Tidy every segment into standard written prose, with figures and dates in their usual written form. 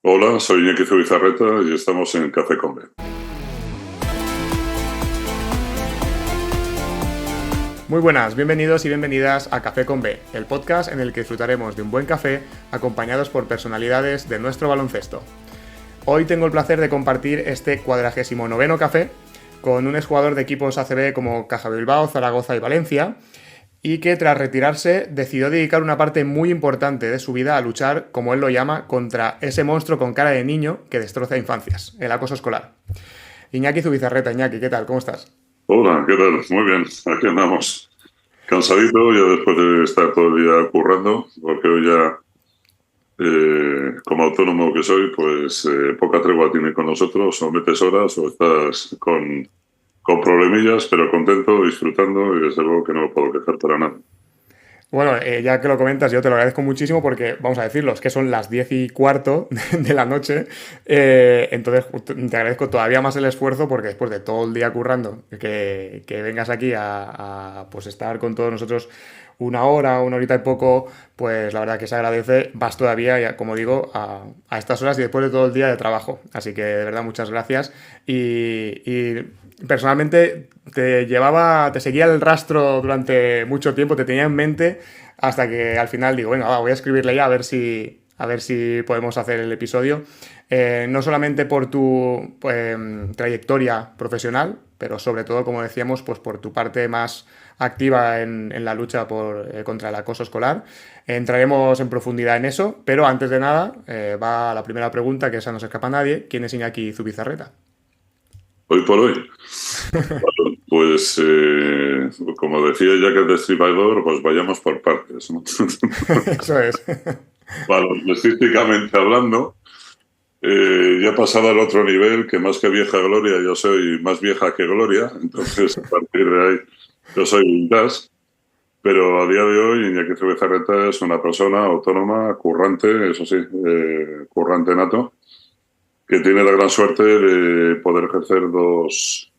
Hola, soy Iñaki Zubizarreta y estamos en Café con B. Muy buenas, bienvenidos y bienvenidas a Café con B, el podcast en el que disfrutaremos de un buen café acompañados por personalidades de nuestro baloncesto. Hoy tengo el placer de compartir este 49º café con un exjugador de equipos ACB como Caja Bilbao, Zaragoza y Valencia, y que tras retirarse decidió dedicar una parte muy importante de su vida a luchar, como él lo llama, contra ese monstruo con cara de niño que destroza infancias, el acoso escolar. Iñaki Zubizarreta. Iñaki, ¿qué tal? ¿Cómo estás? Hola, ¿qué tal? Muy bien, aquí andamos. Cansadito ya después de estar todo el día currando, porque hoy ya, como autónomo que soy, pues poca tregua tiene con nosotros, o metes horas o estás con problemillas, pero contento, disfrutando y desde luego que no me puedo quejar para nada. Bueno, ya que lo comentas, yo te lo agradezco muchísimo porque, vamos a decirlo, es que son las 10:15 de la noche, entonces te agradezco todavía más el esfuerzo porque después de todo el día currando, que vengas aquí pues estar con todos nosotros una horita y poco, pues la verdad que se agradece, vas todavía, ya, como digo, a estas horas y después de todo el día de trabajo. Así que de verdad muchas gracias y personalmente te seguía el rastro durante mucho tiempo, te tenía en mente hasta que al final digo, venga, voy a escribirle ya a ver si podemos hacer el episodio. No solamente por tu trayectoria profesional, pero sobre todo, como decíamos, pues por tu parte más activa en la lucha contra el acoso escolar. Entraremos en profundidad en eso, pero antes de nada va la primera pregunta, que esa no se escapa a nadie. ¿Quién es Iñaki Zubizarreta? Hoy por hoy, bueno, pues como decía Jack el Destripador, pues vayamos por partes, ¿no? Eso es. Baloncestísticamente hablando, ya pasado al otro nivel, que más que vieja gloria, yo soy más vieja que gloria, entonces a partir de ahí yo soy vintage, pero a día de hoy Iñaki Zubizarreta es una persona autónoma, currante, eso sí, currante nato, que tiene la gran suerte de poder ejercer dos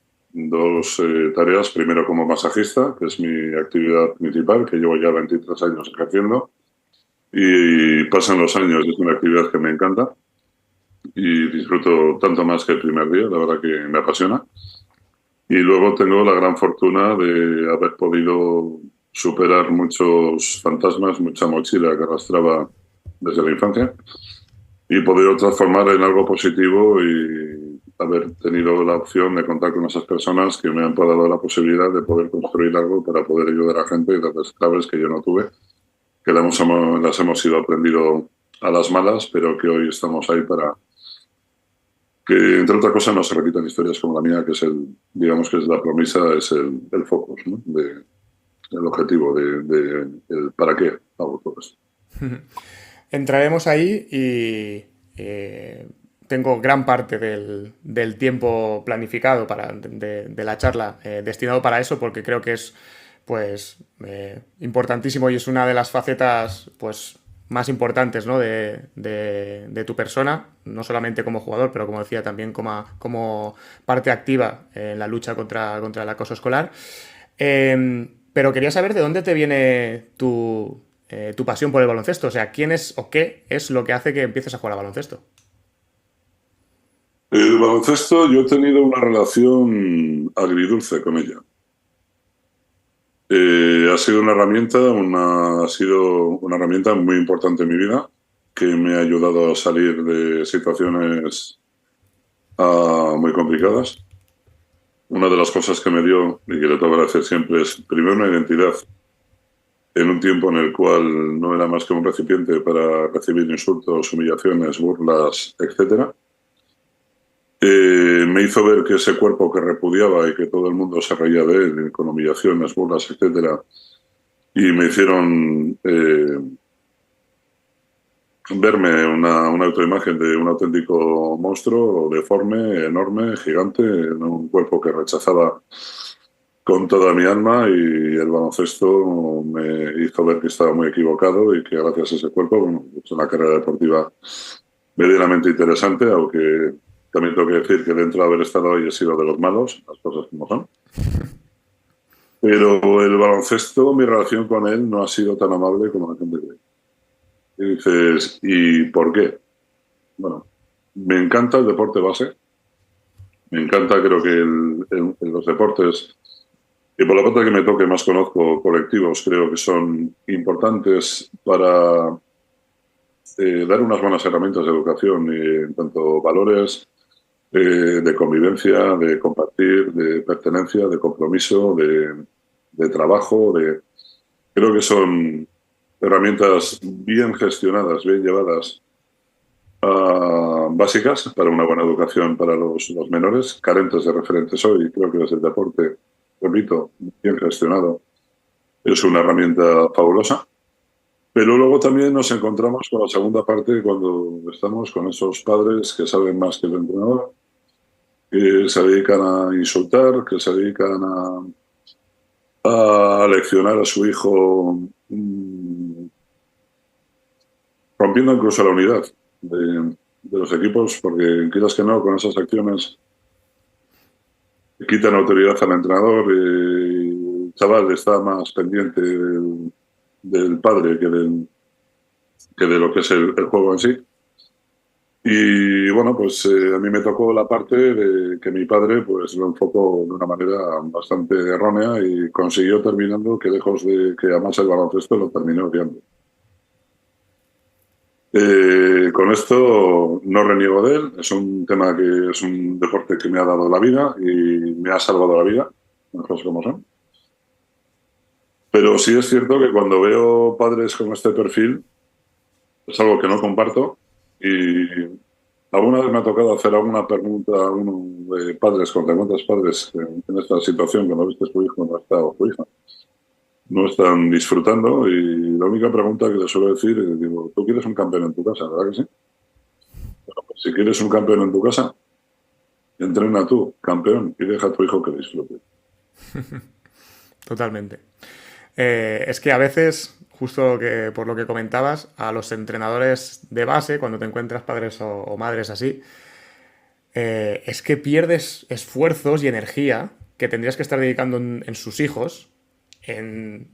tareas, primero como masajista, que es mi actividad principal, que llevo ya 23 años ejerciendo, y pasan los años, es una actividad que me encanta y disfruto tanto más que el primer día, la verdad que me apasiona. Y luego tengo la gran fortuna de haber podido superar muchos fantasmas, mucha mochila que arrastraba desde la infancia y poder transformar en algo positivo y haber tenido la opción de contar con esas personas que me han dado la posibilidad de poder construir algo para poder ayudar a gente y darles claves que yo no tuve, que las hemos ido aprendido a las malas, pero que hoy estamos ahí para que, entre otras cosas, no se repitan historias como la mía, que es digamos que es la promesa, es el focus, ¿no? El objetivo, el para qué hago todo esto. Entraremos ahí y tengo gran parte del tiempo planificado de la charla destinado para eso porque creo que es pues importantísimo y es una de las facetas pues más importantes, ¿no? de tu persona, no solamente como jugador, pero como decía también como parte activa en la lucha contra el acoso escolar. Pero quería saber de dónde te viene tu pasión por el baloncesto. O sea, ¿quién es o qué es lo que hace que empieces a jugar a baloncesto? El baloncesto, yo he tenido una relación agridulce con ella. Ha sido ha sido una herramienta muy importante en mi vida que me ha ayudado a salir de situaciones muy complicadas. Una de las cosas que me dio y que le tengo que agradecer siempre es, primero, una identidad en un tiempo en el cual no era más que un recipiente para recibir insultos, humillaciones, burlas, etcétera. Me hizo ver que ese cuerpo que repudiaba y que todo el mundo se reía de él, con humillaciones, burlas, etcétera, y me hicieron verme una autoimagen de un auténtico monstruo, deforme, enorme, gigante, en un cuerpo que rechazaba con toda mi alma, y el baloncesto me hizo ver que estaba muy equivocado y que gracias a ese cuerpo, bueno, es una carrera deportiva medianamente interesante, aunque también tengo que decir que dentro de haber estado ahí he sido de los malos, las cosas como son. Pero el baloncesto, mi relación con él no ha sido tan amable como la gente cree. Y dices, ¿y por qué? Bueno, Me encanta el deporte base. Me encanta, creo que los deportes, y por la parte que me toque más conozco colectivos, creo que son importantes para dar unas buenas herramientas de educación, en tanto valores de convivencia, de compartir, de pertenencia, de compromiso, de trabajo. Creo que son herramientas bien gestionadas, bien llevadas, básicas para una buena educación para los menores, carentes de referentes hoy. Creo que desde el deporte, repito, bien gestionado, es una herramienta fabulosa. Pero luego también nos encontramos con la segunda parte cuando estamos con esos padres que saben más que el entrenador, que se dedican a insultar, que se dedican a leccionar a su hijo, rompiendo incluso la unidad de los equipos, porque quieras que no, con esas acciones quitan autoridad al entrenador y el chaval está más pendiente del padre que de lo que es el juego en sí. Y bueno, pues a mí me tocó la parte de que mi padre pues lo enfocó de una manera bastante errónea y consiguió terminando que lejos de que amase el baloncesto lo terminó odiando. Con esto no reniego de él, es un tema que es un deporte que me ha dado la vida y me ha salvado la vida, las cosas como son. Pero sí es cierto que cuando veo padres con este perfil, es algo que no comparto y alguna vez me ha tocado hacer alguna pregunta a uno de padres, cuando cuántos padres en esta situación, cuando ves que tu hijo no está o tu hija no están disfrutando y la única pregunta que les suelo decir es, digo, ¿tú quieres un campeón en tu casa? ¿Verdad que sí? Bueno, pues si quieres un campeón en tu casa, entrena tú, campeón, y deja a tu hijo que disfrute. Totalmente. Es que a veces, justo que por lo que comentabas, a los entrenadores de base, cuando te encuentras padres o madres así, es que pierdes esfuerzos y energía que tendrías que estar dedicando en sus hijos, en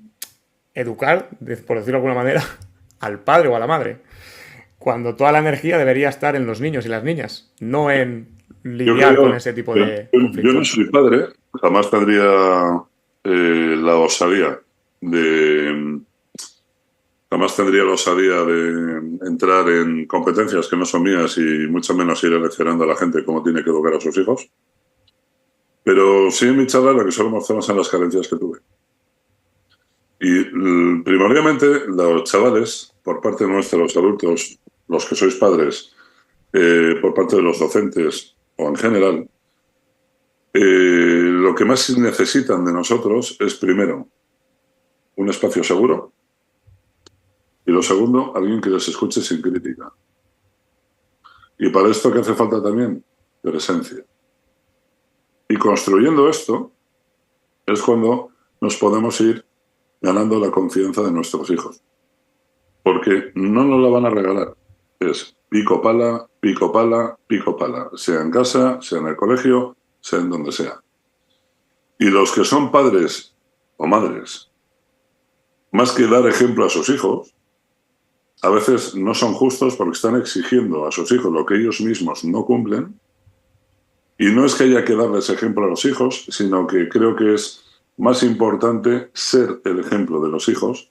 educar, por decirlo de alguna manera, al padre o a la madre, cuando toda la energía debería estar en los niños y las niñas, no en Yo lidiar con creo, ese tipo de yo no conflictos. soy padre, jamás tendría la osadía de jamás tendría la osadía de entrar en competencias que no son mías y mucho menos ir leccionando a la gente cómo tiene que educar a sus hijos. Pero sí en mi charla lo que solo mostramos son las carencias que tuve. Y primordialmente los chavales, por parte nuestra, los adultos, los que sois padres, por parte de los docentes o en general, lo que más necesitan de nosotros es primero un espacio seguro y lo segundo, alguien que les escuche sin crítica. Y para esto, ¿qué hace falta también? Presencia. Y construyendo esto es cuando nos podemos ir ganando la confianza de nuestros hijos. Porque no nos la van a regalar. Es pico pala, pico pala, pico pala. Sea en casa, sea en el colegio, sea en donde sea. Y los que son padres o madres, más que dar ejemplo a sus hijos, a veces no son justos porque están exigiendo a sus hijos lo que ellos mismos no cumplen. Y no es que haya que darles ejemplo a los hijos, sino que creo que es más importante ser el ejemplo de los hijos,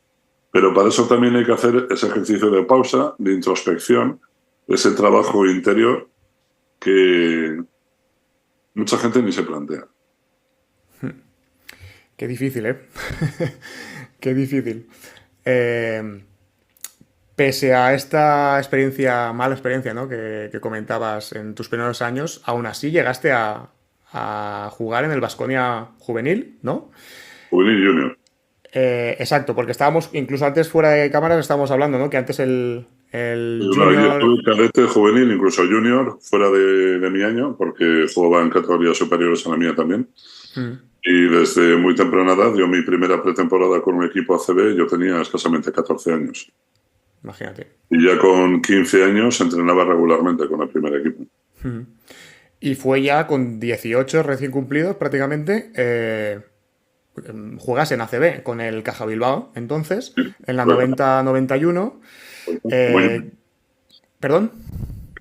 pero para eso también hay que hacer ese ejercicio de pausa, de introspección, ese trabajo interior que mucha gente ni se plantea. Qué difícil, ¿eh? Qué difícil. Eh, Pese a esta experiencia, mala experiencia, ¿no? Que comentabas en tus primeros años, aún así llegaste a jugar en el Baskonia juvenil, ¿no? Juvenil Junior. Exacto, porque estábamos, incluso antes fuera de cámaras estábamos hablando, ¿no? Que antes el No, yo junior. estuve cadete, juvenil, incluso junior, fuera de mi año, porque jugaba en categorías superiores a la mía también. Hmm, Y desde muy temprana edad, yo mi primera pretemporada con un equipo ACB, yo tenía escasamente 14 años. imagínate. Y ya con 15 años entrenaba regularmente con el primer equipo. Y fue ya con 18 recién cumplidos prácticamente. Juegas en ACB con el Caja Bilbao, entonces, Sí, en la correcto, 90-91. correcto. Como yo. Eh, ¿Perdón?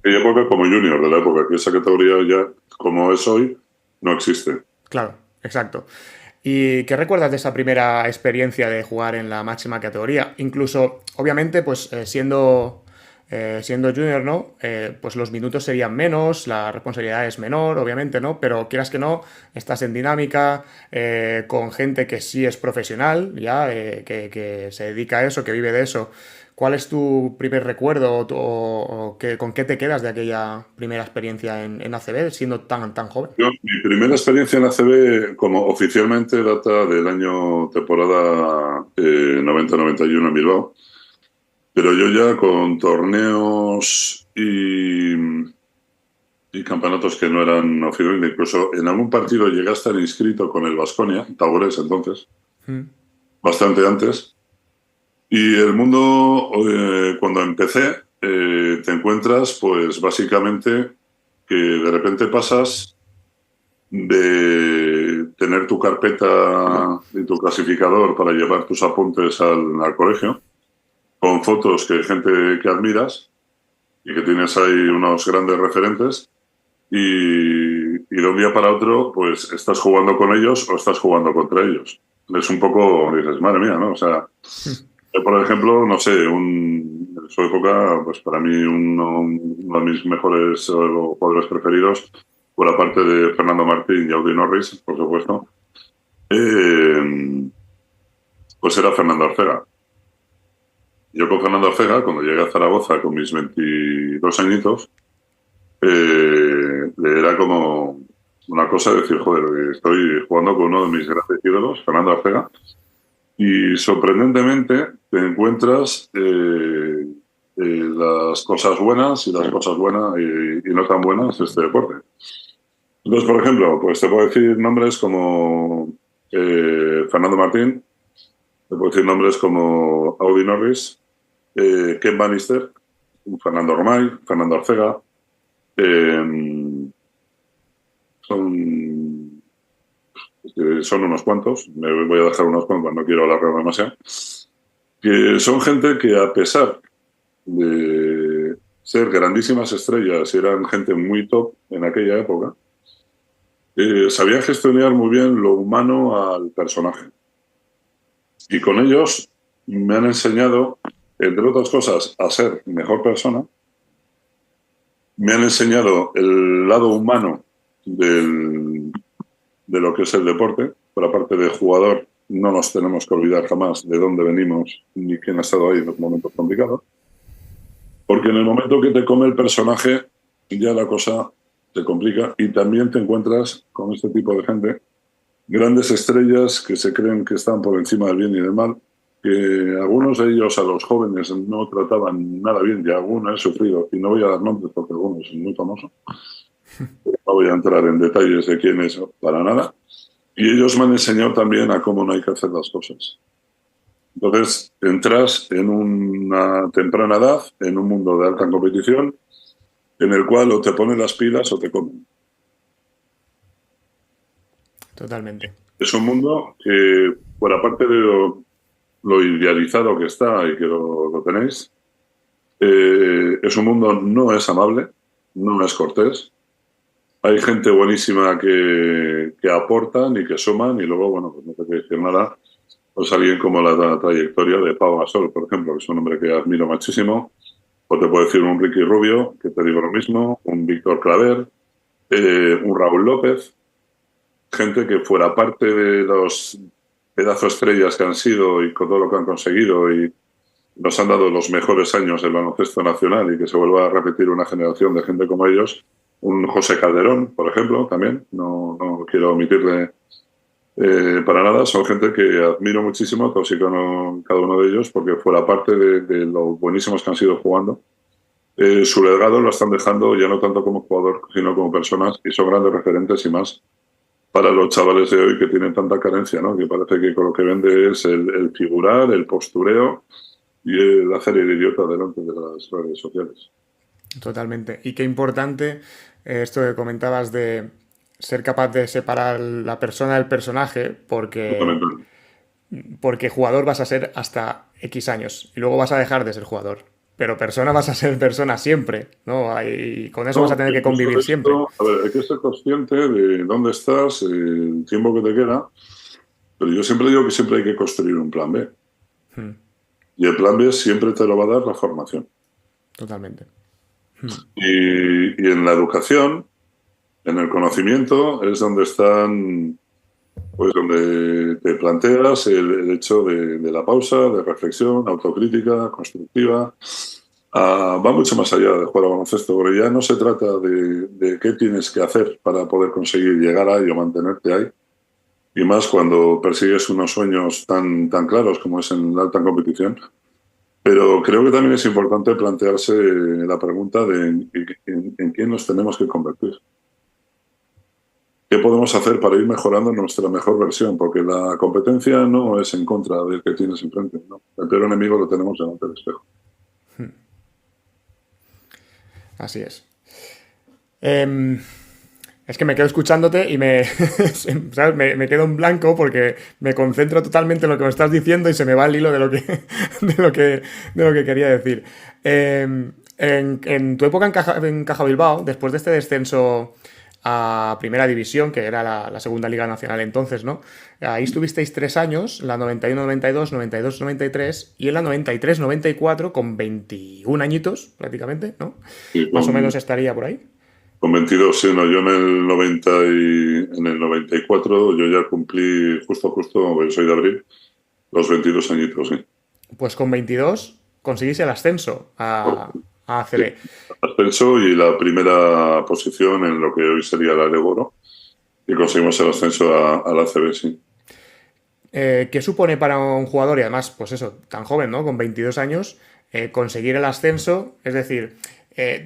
aquella época como junior de la época, que esa categoría ya, como es hoy, no existe. Claro, exacto. ¿Y qué recuerdas de esa primera experiencia de jugar en la máxima categoría? Incluso, obviamente, pues siendo junior, ¿no? Pues los minutos serían menos, la responsabilidad es menor, obviamente, ¿no? Pero quieras que no, estás en dinámica con gente que sí es profesional, ya, que se dedica a eso, que vive de eso. ¿Cuál es tu primer recuerdo con qué te quedas de aquella primera experiencia en ACB siendo tan joven? Mi primera experiencia en ACB, como oficialmente, data del año temporada 90-91 en Bilbao, pero yo ya con torneos y campeonatos que no eran oficiales, incluso en algún partido llegué a estar inscrito con el Baskonia, Taurés entonces, Mm. bastante antes. Y el mundo, cuando empecé, te encuentras, pues básicamente, que de repente pasas de tener tu carpeta y tu clasificador para llevar tus apuntes al colegio, con fotos que gente que admiras y que tienes ahí unos grandes referentes, y de un día para otro, pues estás jugando con ellos o estás jugando contra ellos. Es un poco, dices, madre mía, ¿no? O sea, por ejemplo, no sé, en su época, pues para mí uno de mis mejores jugadores preferidos, por la parte de Fernando Martín y Audi Norris, por supuesto, eh, pues era Fernando Ortega. Yo con Fernando Ortega, cuando llegué a Zaragoza con mis 22 añitos, era como una cosa de decir, joder, estoy jugando con uno de mis grandes ídolos, Fernando Ortega, y sorprendentemente te encuentras las cosas buenas y las cosas buenas y no tan buenas de este deporte. Entonces, por ejemplo, pues te puedo decir nombres como Fernando Martín, te puedo decir nombres como Audi Norris, Ken Bannister, Fernando Romay, Fernando Ortega. Son, son unos cuantos, me voy a dejar unos cuantos, no quiero alargar demasiado, que son gente que a pesar de ser grandísimas estrellas y eran gente muy top en aquella época, sabían gestionar muy bien lo humano al personaje. Y con ellos me han enseñado, entre otras cosas, a ser mejor persona. Me han enseñado el lado humano de lo que es el deporte. Por la parte de jugador, no nos tenemos que olvidar jamás de dónde venimos ni quién ha estado ahí en los momentos complicados. Porque en el momento que te come el personaje, ya la cosa se complica y también te encuentras con este tipo de gente, grandes estrellas que se creen que están por encima del bien y del mal, que algunos de ellos a los jóvenes no trataban nada bien y algunos he sufrido, y no voy a dar nombres porque algunos son muy famosos, no voy a entrar en detalles de quién es para nada, y ellos me han enseñado también a cómo no hay que hacer las cosas. Entonces, entras en una temprana edad, en un mundo de alta competición, en el cual o te ponen las pilas o te comen. Totalmente. Es un mundo que, por aparte de lo idealizado que está y que lo tenéis, es un mundo no es amable, no es cortés. Hay gente buenísima que aportan y que suman y luego, bueno, pues no te quiero decir nada, pues alguien como la trayectoria de Pau Gasol, por ejemplo, que es un hombre que admiro muchísimo, o te puedo decir un Ricky Rubio, que te digo lo mismo, un Víctor Claver, un Raúl López, gente que fuera parte de los pedazos estrellas que han sido y con todo lo que han conseguido y nos han dado los mejores años del baloncesto nacional y que se vuelva a repetir una generación de gente como ellos. Un José Calderón, por ejemplo, también, no quiero omitirle para nada, son gente que admiro muchísimo, todos y cada uno de ellos, porque fuera parte de lo buenísimos que han sido jugando. Su legado lo están dejando ya no tanto como jugador, sino como personas, y son grandes referentes y más para los chavales de hoy que tienen tanta carencia, ¿no? Que parece que con lo que vende es el figurar, el postureo y el hacer el idiota delante de las redes sociales. Totalmente. Y qué importante esto que comentabas de ser capaz de separar la persona del personaje, porque, Fundamental. porque jugador vas a ser hasta X años y luego vas a dejar de ser jugador. pero persona vas a ser persona siempre, ¿no? Y con eso vas a No, tener que incluso convivir siempre. esto, a ver, hay que ser consciente de dónde estás, el tiempo que te queda, pero yo siempre digo que siempre hay que construir un plan B. Hmm, Y el plan B siempre te lo va a dar la formación. totalmente. Y en la educación, en el conocimiento, es donde están, pues donde te planteas el hecho de la pausa, de reflexión, autocrítica, constructiva. Va mucho más allá de jugar a baloncesto, porque ya no se trata de qué tienes que hacer para poder conseguir llegar ahí o mantenerte ahí. Y más cuando persigues unos sueños tan claros como es en la alta competición. Pero creo que también es importante plantearse la pregunta de en quién nos tenemos que convertir. ¿Qué podemos hacer para ir mejorando nuestra mejor versión? Porque la competencia no es en contra del que tienes enfrente, ¿no? El peor enemigo lo tenemos delante del espejo. Así es. Em, es que me quedo escuchándote y ¿sabes? Me quedo en blanco porque me concentro totalmente en lo que me estás diciendo y se me va el hilo de lo que, de lo que quería decir. En tu época en Caja Bilbao, después de este descenso a Primera División, que era la segunda liga nacional entonces, ¿no? Ahí estuvisteis 3 años, la 91-92, 92-93 y en la 93-94 con 21 añitos prácticamente, ¿no? Y Más o menos estaría por ahí. con 22, sí, no, yo en el 90 en el 94 yo ya cumplí justo, porque soy de abril, los 22 añitos, sí. Pues con 22 conseguís el ascenso a Sí, ACB. ascenso y la primera posición en lo que hoy sería la Leboro y conseguimos el ascenso a la ACB, sí. ¿Qué supone para un jugador, y además, pues eso, tan joven, ¿no? Con 22 años, conseguir el ascenso? Es decir,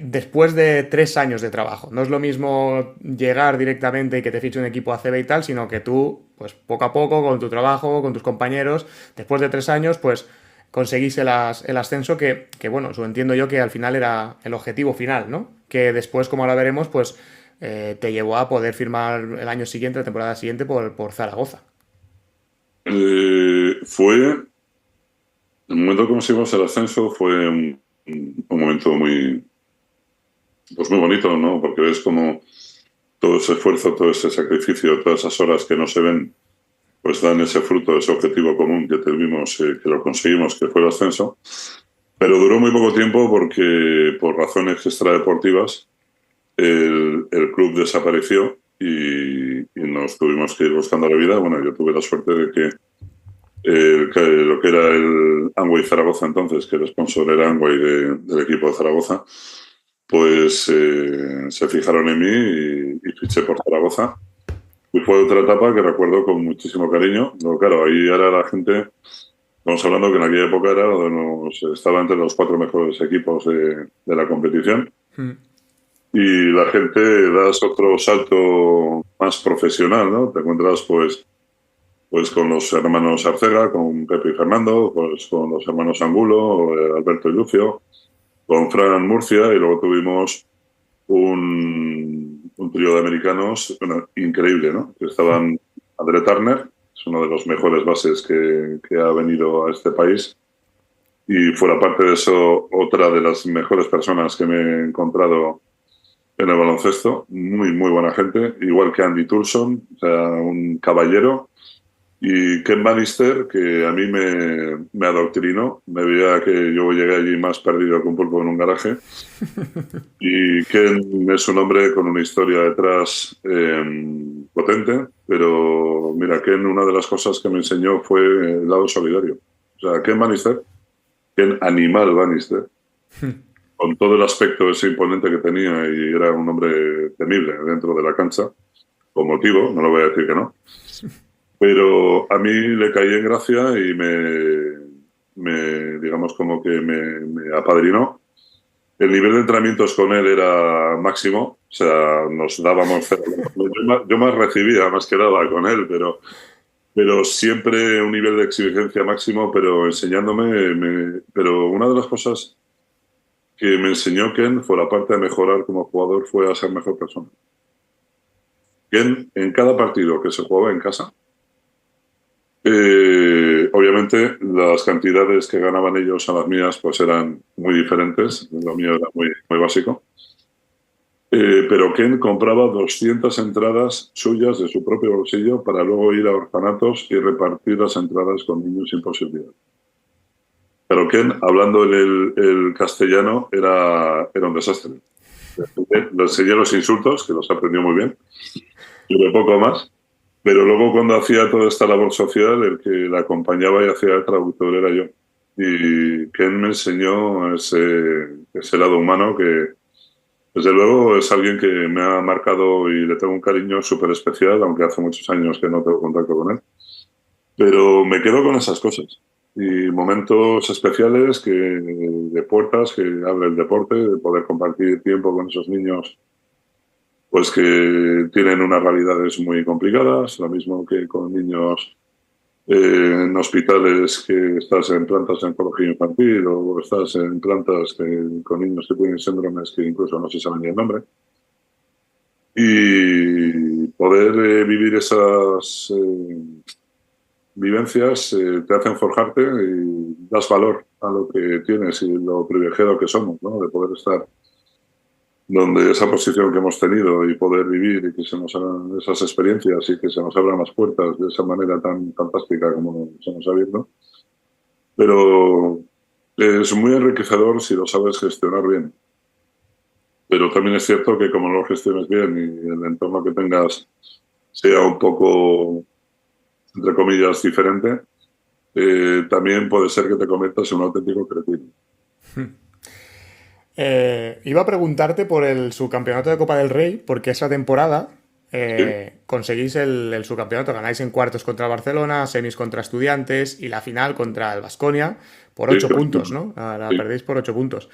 después de 3 años de trabajo. No es lo mismo llegar directamente y que te fiche un equipo ACB y tal, sino que tú, pues poco a poco, con tu trabajo, con tus compañeros, después de 3 años, pues conseguís el ascenso que, bueno, eso entiendo yo que al final era el objetivo final, ¿no? Que después, como ahora veremos, pues te llevó a poder firmar el año siguiente, la temporada siguiente, por Zaragoza. El momento que conseguimos el ascenso fue un momento pues muy bonito, ¿no? Porque ves como todo ese esfuerzo, todo ese sacrificio, todas esas horas que no se ven, pues dan ese fruto, ese objetivo común que tuvimos, que lo conseguimos, que fue el ascenso. Pero duró muy poco tiempo porque por razones extradeportivas el club desapareció y nos tuvimos que ir buscando la vida. Bueno, yo tuve la suerte de que lo que era el Amway Zaragoza entonces, que el sponsor era Amway del equipo de Zaragoza, pues se fijaron en mí y fiché por Zaragoza. Y fue otra etapa que recuerdo con muchísimo cariño. Pero claro, ahí era la gente, estamos hablando que en aquella época estaba entre los 4 mejores equipos de la competición. Mm. Y la gente das otro salto más profesional, ¿no? Te encuentras pues con los hermanos Arcega, con Pepe y Fernando, pues con los hermanos Angulo, Alberto y Lucio, con Fran Murcia, y luego tuvimos un trío de americanos, bueno, increíble, ¿no? Que estaban Andre Turner, es uno de los mejores bases que ha venido a este país, y fuera parte de eso, otra de las mejores personas que me he encontrado en el baloncesto, muy buena gente, igual que Andy Tulson, o sea, un caballero, y Ken Bannister, que a mí me adoctrinó, me veía que yo llegué allí más perdido que un pulpo en un garaje. Y Ken es un hombre con una historia detrás potente, pero mira, Ken, una de las cosas que me enseñó fue el lado solidario. O sea, Ken Bannister, Ken Animal Bannister, con todo el aspecto ese imponente que tenía y era un hombre temible dentro de la cancha, con motivo, no lo voy a decir que no. Pero a mí le caí en gracia y digamos, como que me apadrinó. El nivel de entrenamientos con él era máximo, o sea, nos dábamos... Yo más recibía, más que daba con él, pero siempre un nivel de exigencia máximo, pero enseñándome... pero una de las cosas que me enseñó Ken fue la parte de mejorar como jugador, fue a ser mejor persona. Ken, en cada partido que se jugaba en casa, obviamente las cantidades que ganaban ellos a las mías pues eran muy diferentes. Lo mío era muy, muy básico. Pero Ken compraba 200 entradas suyas de su propio bolsillo para luego ir a orfanatos y repartir las entradas con niños sin posibilidad. Pero Ken, hablando el castellano, era un desastre. Le enseñé los insultos, que los aprendió muy bien, y de poco más. Pero luego cuando hacía toda esta labor social, el que la acompañaba y hacía el traductor era yo. Y Ken me enseñó ese lado humano que, desde luego, es alguien que me ha marcado y le tengo un cariño súper especial, aunque hace muchos años que no tengo contacto con él. Pero me quedo con esas cosas. Y momentos especiales de puertas que abre el deporte, de poder compartir tiempo con esos niños pues que tienen unas realidades muy complicadas, lo mismo que con niños en hospitales que estás en plantas de oncología infantil o estás en plantas con niños que tienen síndromes que incluso no se saben ni el nombre. Y poder vivir esas vivencias te hacen forjarte y das valor a lo que tienes y lo privilegiado que somos, ¿no? De poder estar donde esa posición que hemos tenido y poder vivir y que se nos hagan esas experiencias y que se nos abran las puertas de esa manera tan fantástica como se nos ha abierto. Pero es muy enriquecedor si lo sabes gestionar bien. Pero también es cierto que como no lo gestiones bien y el entorno que tengas sea un poco, entre comillas, diferente, también puede ser que te conviertas en un auténtico cretino. Iba a preguntarte por el subcampeonato de Copa del Rey, porque esa temporada Sí, conseguís el subcampeonato, ganáis en cuartos contra el Barcelona, semis contra Estudiantes y la final contra el Baskonia por sí, 8 puntos, ¿no? La sí, perdéis por 8 puntos.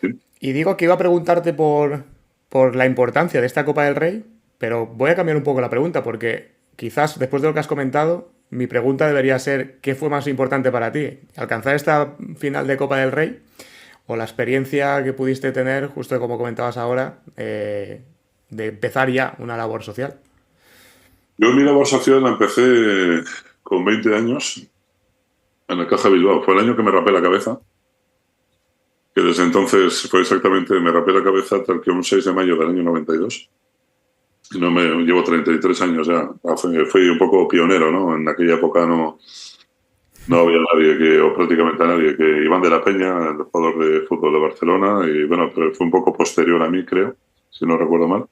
sí. Y digo que iba a preguntarte por la importancia de esta Copa del Rey, pero voy a cambiar un poco la pregunta, porque quizás después de lo que has comentado, mi pregunta debería ser, ¿qué fue más importante para ti? ¿Alcanzar esta final de Copa del Rey o la experiencia que pudiste tener, justo como comentabas ahora, de empezar ya una labor social? Yo mi labor social la empecé con 20 años en el Caja Bilbao. Fue el año que me rapé la cabeza, que desde entonces fue exactamente, me rapé la cabeza tal que un 6 de mayo del año 92. Y no me llevo 33 años ya. Fui un poco pionero, ¿no? En aquella época no había nadie o prácticamente nadie, que Iván de la Peña, el jugador de fútbol de Barcelona, y bueno, pero fue un poco posterior a mí, creo, si no recuerdo mal.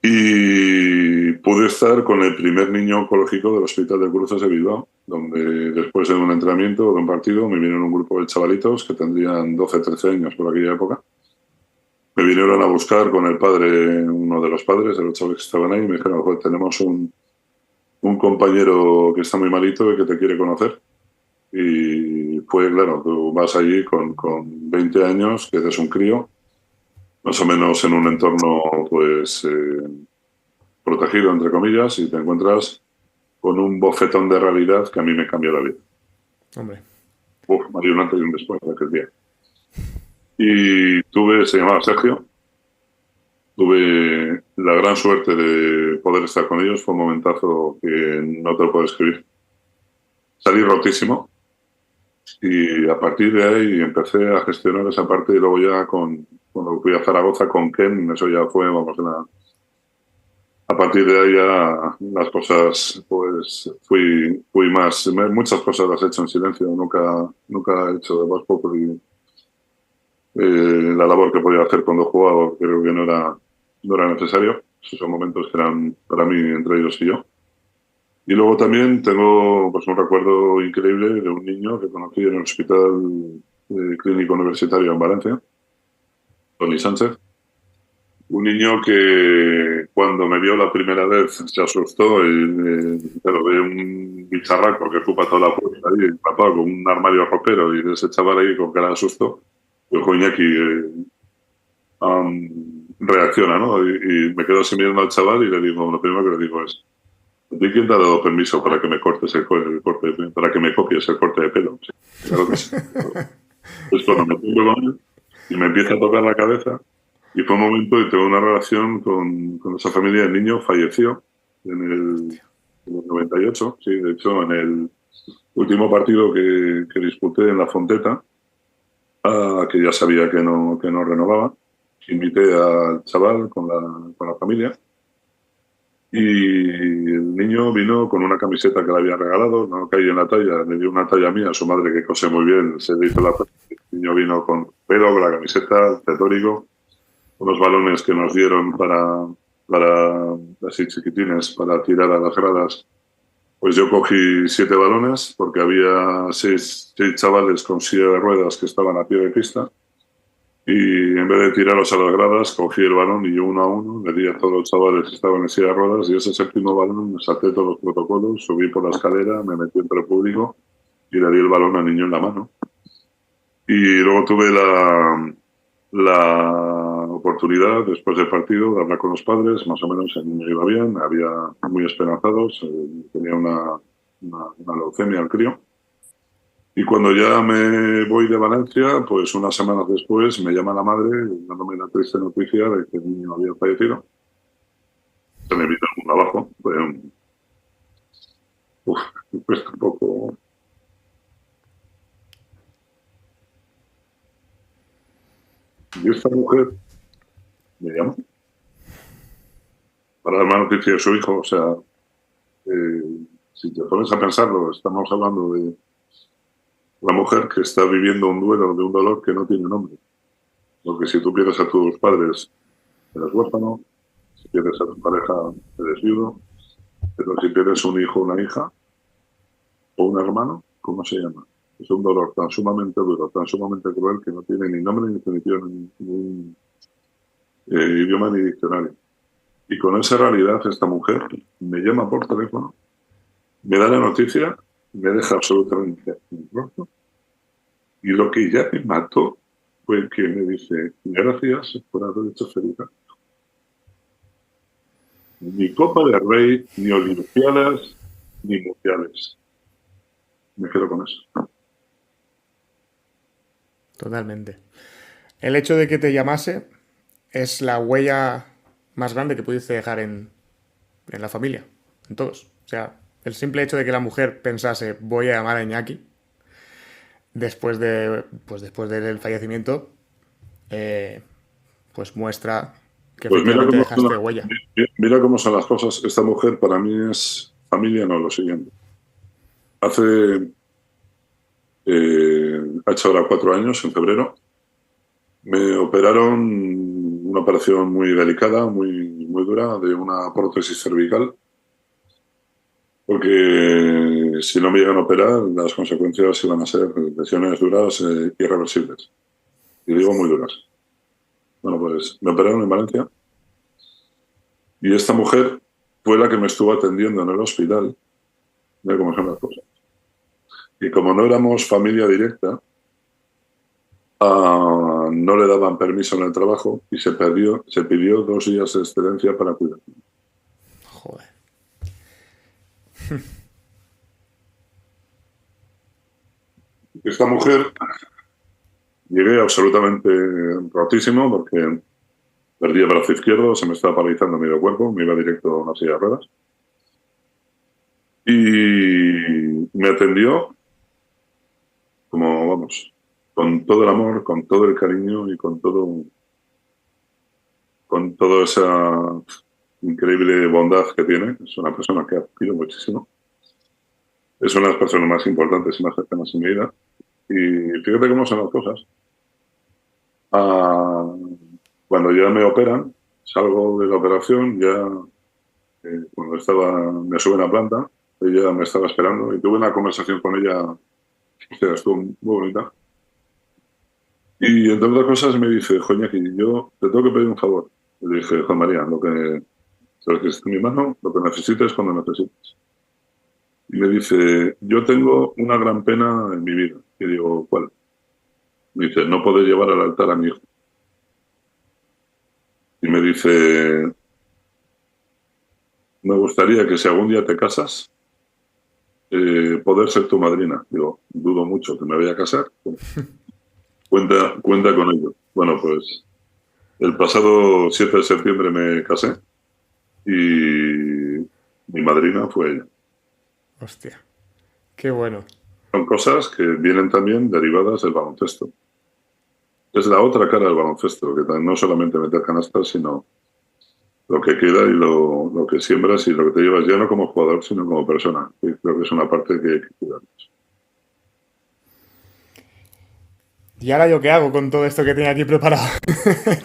Y pude estar con el primer niño oncológico del Hospital de Cruces de Bilbao, donde después de un entrenamiento o de un partido me vinieron un grupo de chavalitos que tendrían 12, 13 años por aquella época. Me vinieron a buscar con el padre, uno de los padres de los chavales que estaban ahí, y me dijeron, "Joder, tenemos un compañero que está muy malito y que te quiere conocer". Y pues claro, tú vas allí con 20 años, que eres un crío, más o menos en un entorno pues protegido, entre comillas, y te encuentras con un bofetón de realidad que a mí me cambió la vida. Hombre. Uf, María, un antes y un después de aquel día. Y se llamaba Sergio, tuve la gran suerte de poder estar con ellos, fue un momentazo que no te lo puedo escribir. Salí rotísimo y a partir de ahí empecé a gestionar esa parte y luego ya cuando fui a Zaragoza con Ken, eso ya fue, vamos, a partir de ahí ya las cosas, pues fui más, muchas cosas las he hecho en silencio, nunca he hecho de más poco y la labor que podía hacer cuando jugaba creo que no era necesario. Esos son momentos que eran para mí entre ellos y yo. Y luego también tengo pues, un recuerdo increíble de un niño que conocí en el Hospital Clínico Universitario en Valencia, Tony Sánchez. Un niño que cuando me vio la primera vez se asustó pero de un bicharraco que ocupa toda la puerta ahí, tapado con un armario ropero y de ese chaval ahí con cara de susto. Dijo, Iñaki, reacciona, ¿no? Y me quedo así mirando al chaval y le digo, lo primero que le digo es, ¿de quién te ha dado permiso para que me cortes para que me copies el corte de pelo? Sí, claro que sí. Pues cuando me pongo con él y me empieza a tocar la cabeza, y fue un momento y tengo una relación con esa familia. El niño falleció en el 98, sí, de hecho, Último partido que disputé en la Fonteta, que ya sabía que no renovaba. Invité al chaval con la familia y el niño vino con una camiseta que le habían regalado, no caí en la talla, le dio una talla mía a su madre que cose muy bien, se le hizo la... El niño vino con pelo, con la camiseta, pletórico, unos balones que nos dieron para así chiquitines, para tirar a las gradas. Pues yo cogí 7 balones porque había seis chavales con silla de ruedas que estaban a pie de pista y en vez de tirarlos a las gradas cogí el balón y yo uno a uno le di a todos los chavales que estaban en silla de ruedas y ese séptimo balón me salté todos los protocolos, subí por la escalera, me metí entre el público y le di el balón al niño en la mano. Y luego tuve la oportunidad, después del partido, de hablar con los padres. Más o menos el niño iba bien, había muy esperanzados, tenía una leucemia el crío. Y cuando ya me voy de Valencia, pues unas semanas después me llama la madre dándome la triste noticia de que el niño había fallecido. Se me vino el mundo abajo. Uf, pues un poco... Y esta mujer me llamó para dar la noticia de su hijo. O sea, si te pones a pensarlo, estamos hablando de la mujer que está viviendo un duelo de un dolor que no tiene nombre. Porque si tú pierdes a tus padres, eres huérfano, si pierdes a tu pareja, eres viudo, pero si pierdes un hijo o una hija, o un hermano, ¿cómo se llama? Es un dolor tan sumamente duro, tan sumamente cruel, que no tiene ni nombre, ni definición, ni idioma, ni diccionario. Y con esa realidad, esta mujer me llama por teléfono, me da la noticia, me deja absolutamente en rojo. Y lo que ya me mató fue que me dice: gracias por haber hecho feliz. Ni Copa del Rey, ni Olimpiadas, ni Mundiales. Me quedo con eso. Totalmente. El hecho de que te llamase es la huella más grande que pudiste dejar en la familia, en todos. O sea, el simple hecho de que la mujer pensase voy a llamar a Iñaki después del fallecimiento, eh, pues muestra que Pues efectivamente dejaste huella. mira cómo son las cosas. Esta mujer para mí es familia, no lo siguiente. Hace, ha hecho ahora 4 años, en febrero, me operaron una operación muy delicada, muy dura, de una prótesis cervical, porque si no me llegan a operar, las consecuencias iban a ser lesiones duras, irreversibles. Y digo muy duras. Bueno, pues me operaron en Valencia y esta mujer fue la que me estuvo atendiendo en el hospital. Mira cómo son las cosas. Y como no éramos familia directa, no le daban permiso en el trabajo y se pidió 2 días de excedencia para cuidar. Joder. Esta mujer llegué absolutamente rotísimo porque perdí el brazo izquierdo, se me estaba paralizando medio cuerpo, me iba directo a una silla de ruedas. Y me atendió como, vamos, con todo el amor, con todo el cariño y con toda esa increíble bondad que tiene. Es una persona que admiro muchísimo. Es una de las personas más importantes y más cercanas en mi vida. Y fíjate cómo son las cosas. Ah, cuando ya me operan, salgo de la operación, ya cuando me suben a planta, ella me estaba esperando y tuve una conversación con ella, o sea, estuvo muy bonita. Y entre otras cosas me dice: Joñaki, yo te tengo que pedir un favor. Le dije: Juan María, sabes que está en mi mano, lo que necesites cuando necesites. Y me dice: yo tengo una gran pena en mi vida. Y digo: ¿cuál? Me dice: no poder llevar al altar a mi hijo. Y me dice: me gustaría que si algún día te casas, poder ser tu madrina. Digo: dudo mucho que me vaya a casar. Cuenta con ello. Bueno, pues el pasado 7 de septiembre me casé y mi madrina fue ella. Hostia. Qué bueno. son cosas que vienen también derivadas del baloncesto. Es la otra cara del baloncesto, que no solamente meter canastas, sino lo que queda y lo que siembras y lo que te llevas ya no como jugador, sino como persona. Y creo que es una parte que hay que cuidar. ¿Y ahora yo qué hago con todo esto que tenía aquí preparado?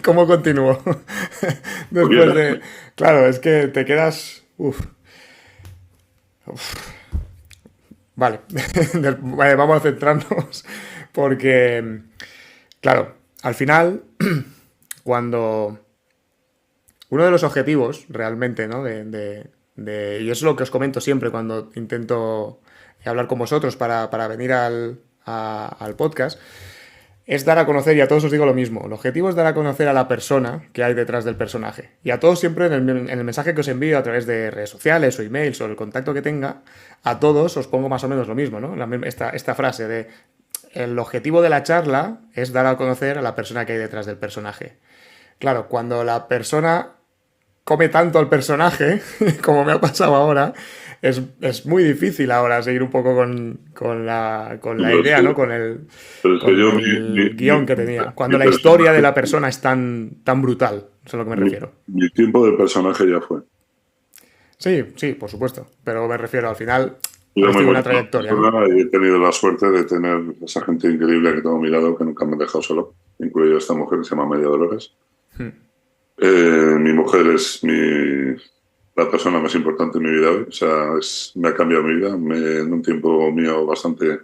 ¿Cómo continúo? Después de... Claro, es que te quedas... Uf. Vale. Vale, vamos a centrarnos porque, claro, al final, cuando uno de los objetivos realmente, ¿no? Y es lo que os comento siempre cuando intento hablar con vosotros para venir al podcast, es dar a conocer, y a todos os digo lo mismo, el objetivo es dar a conocer a la persona que hay detrás del personaje. Y a todos siempre en el mensaje que os envío a través de redes sociales o emails o el contacto que tenga, a todos os pongo más o menos lo mismo, ¿no? Esta frase de el objetivo de la charla es dar a conocer a la persona que hay detrás del personaje. Claro, cuando la persona come tanto al personaje, como me ha pasado ahora, es muy difícil ahora seguir un poco con la idea, ¿no? Pero es que Con yo, el guión que tenía. Cuando mi la historia de personaje, la persona es tan brutal. Eso es a lo que me refiero. mi tiempo del personaje ya fue. Sí, sí, por supuesto. Pero me refiero, al final, Yo habéis muy tenido una buena trayectoria, ¿no? persona y he tenido la suerte de tener esa gente increíble que tengo a mi lado, que nunca me han dejado solo, incluido esta mujer que se llama María Dolores. Mi mujer es la persona más importante en mi vida hoy. O sea, me ha cambiado mi vida. En un tiempo mío bastante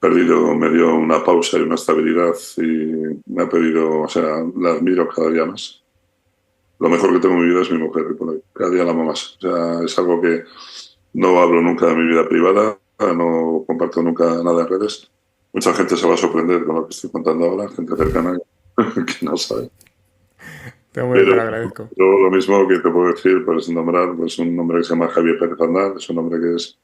perdido, me dio una pausa y una estabilidad y me ha pedido, o sea, la admiro cada día más. Lo mejor que tengo en mi vida es mi mujer, y por ahí, cada día la amo más. O sea, es algo que no hablo nunca de mi vida privada, no comparto nunca nada en redes. Mucha gente se va a sorprender con lo que estoy contando ahora, gente cercana que no sabe. Te Pero lo agradezco. lo mismo que te puedo decir, pues nombrar pues un hombre que se llama Javier Pérez Aznar, es un hombre que es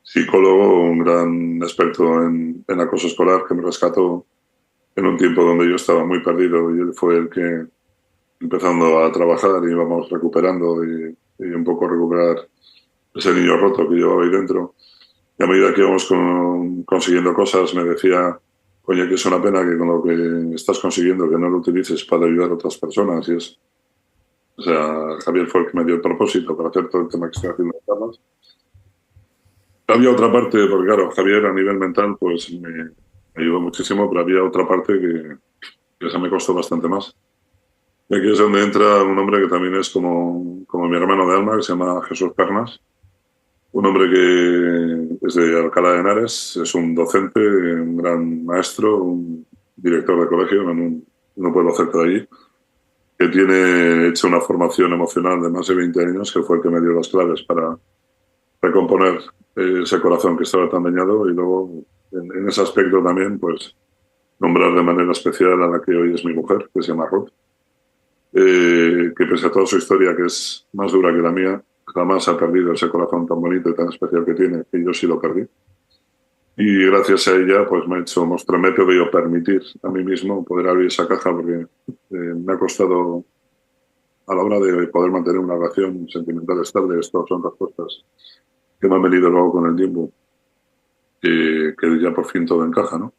psicólogo, un gran experto en acoso escolar, que me rescató en un tiempo donde yo estaba muy perdido y él fue el que, empezando a trabajar, íbamos recuperando y un poco recuperar ese niño roto que llevaba ahí dentro. Y a medida que íbamos consiguiendo cosas, me decía, oye, que es una pena que con lo que estás consiguiendo, que no lo utilices para ayudar a otras personas. O sea, Javier fue el que me dio el propósito para hacer todo el tema que estoy haciendo en Camas. Había otra parte, porque claro, Javier a nivel mental pues me ayudó muchísimo, pero había otra parte que esa me costó bastante más. Y aquí es donde entra un hombre que también es como mi hermano de alma, que se llama Jesús Pernas. Un hombre que es de Alcalá de Henares, es un docente, un gran maestro, un director de colegio en un pueblo cerca de allí, que tiene hecho una formación emocional de más de 20 años, que fue el que me dio las claves para recomponer ese corazón que estaba tan dañado y luego en ese aspecto también pues nombrar de manera especial a la que hoy es mi mujer, que se llama Ruth, que pese a toda su historia, que es más dura que la mía, jamás ha perdido ese corazón tan bonito y tan especial que tiene, que yo sí lo perdí. Y gracias a ella pues me he podido permitir a mí mismo poder abrir esa caja, porque me ha costado a la hora de poder mantener una relación sentimental estable. Estas son respuestas que me han venido luego con el tiempo, que ya por fin todo encaja, ¿no?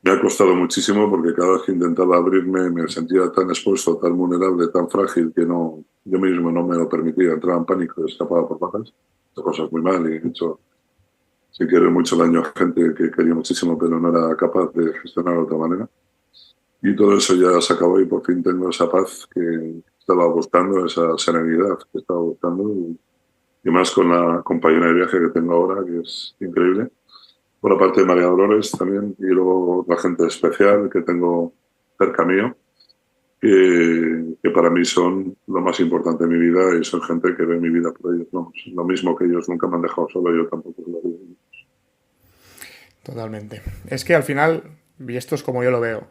Me ha costado muchísimo porque cada vez que intentaba abrirme me sentía tan expuesto, tan vulnerable, tan frágil que yo mismo no me lo permitía. Entraba en pánico y escapaba por bajas. He hecho cosas muy mal y he hecho, sin querer, mucho daño a gente que quería muchísimo, pero no era capaz de gestionar de otra manera. Y todo eso ya se acabó y por fin tengo esa paz que estaba buscando, esa serenidad que estaba buscando y más con la compañera de viaje que tengo ahora, que es increíble. Por la parte de María Dolores también, y luego la gente especial que tengo cerca mío, que para mí son lo más importante de mi vida y son gente que ve mi vida por ellos. No, lo mismo que ellos nunca me han dejado solo, yo tampoco lo hago. Totalmente. Es que al final, y esto es como yo lo veo,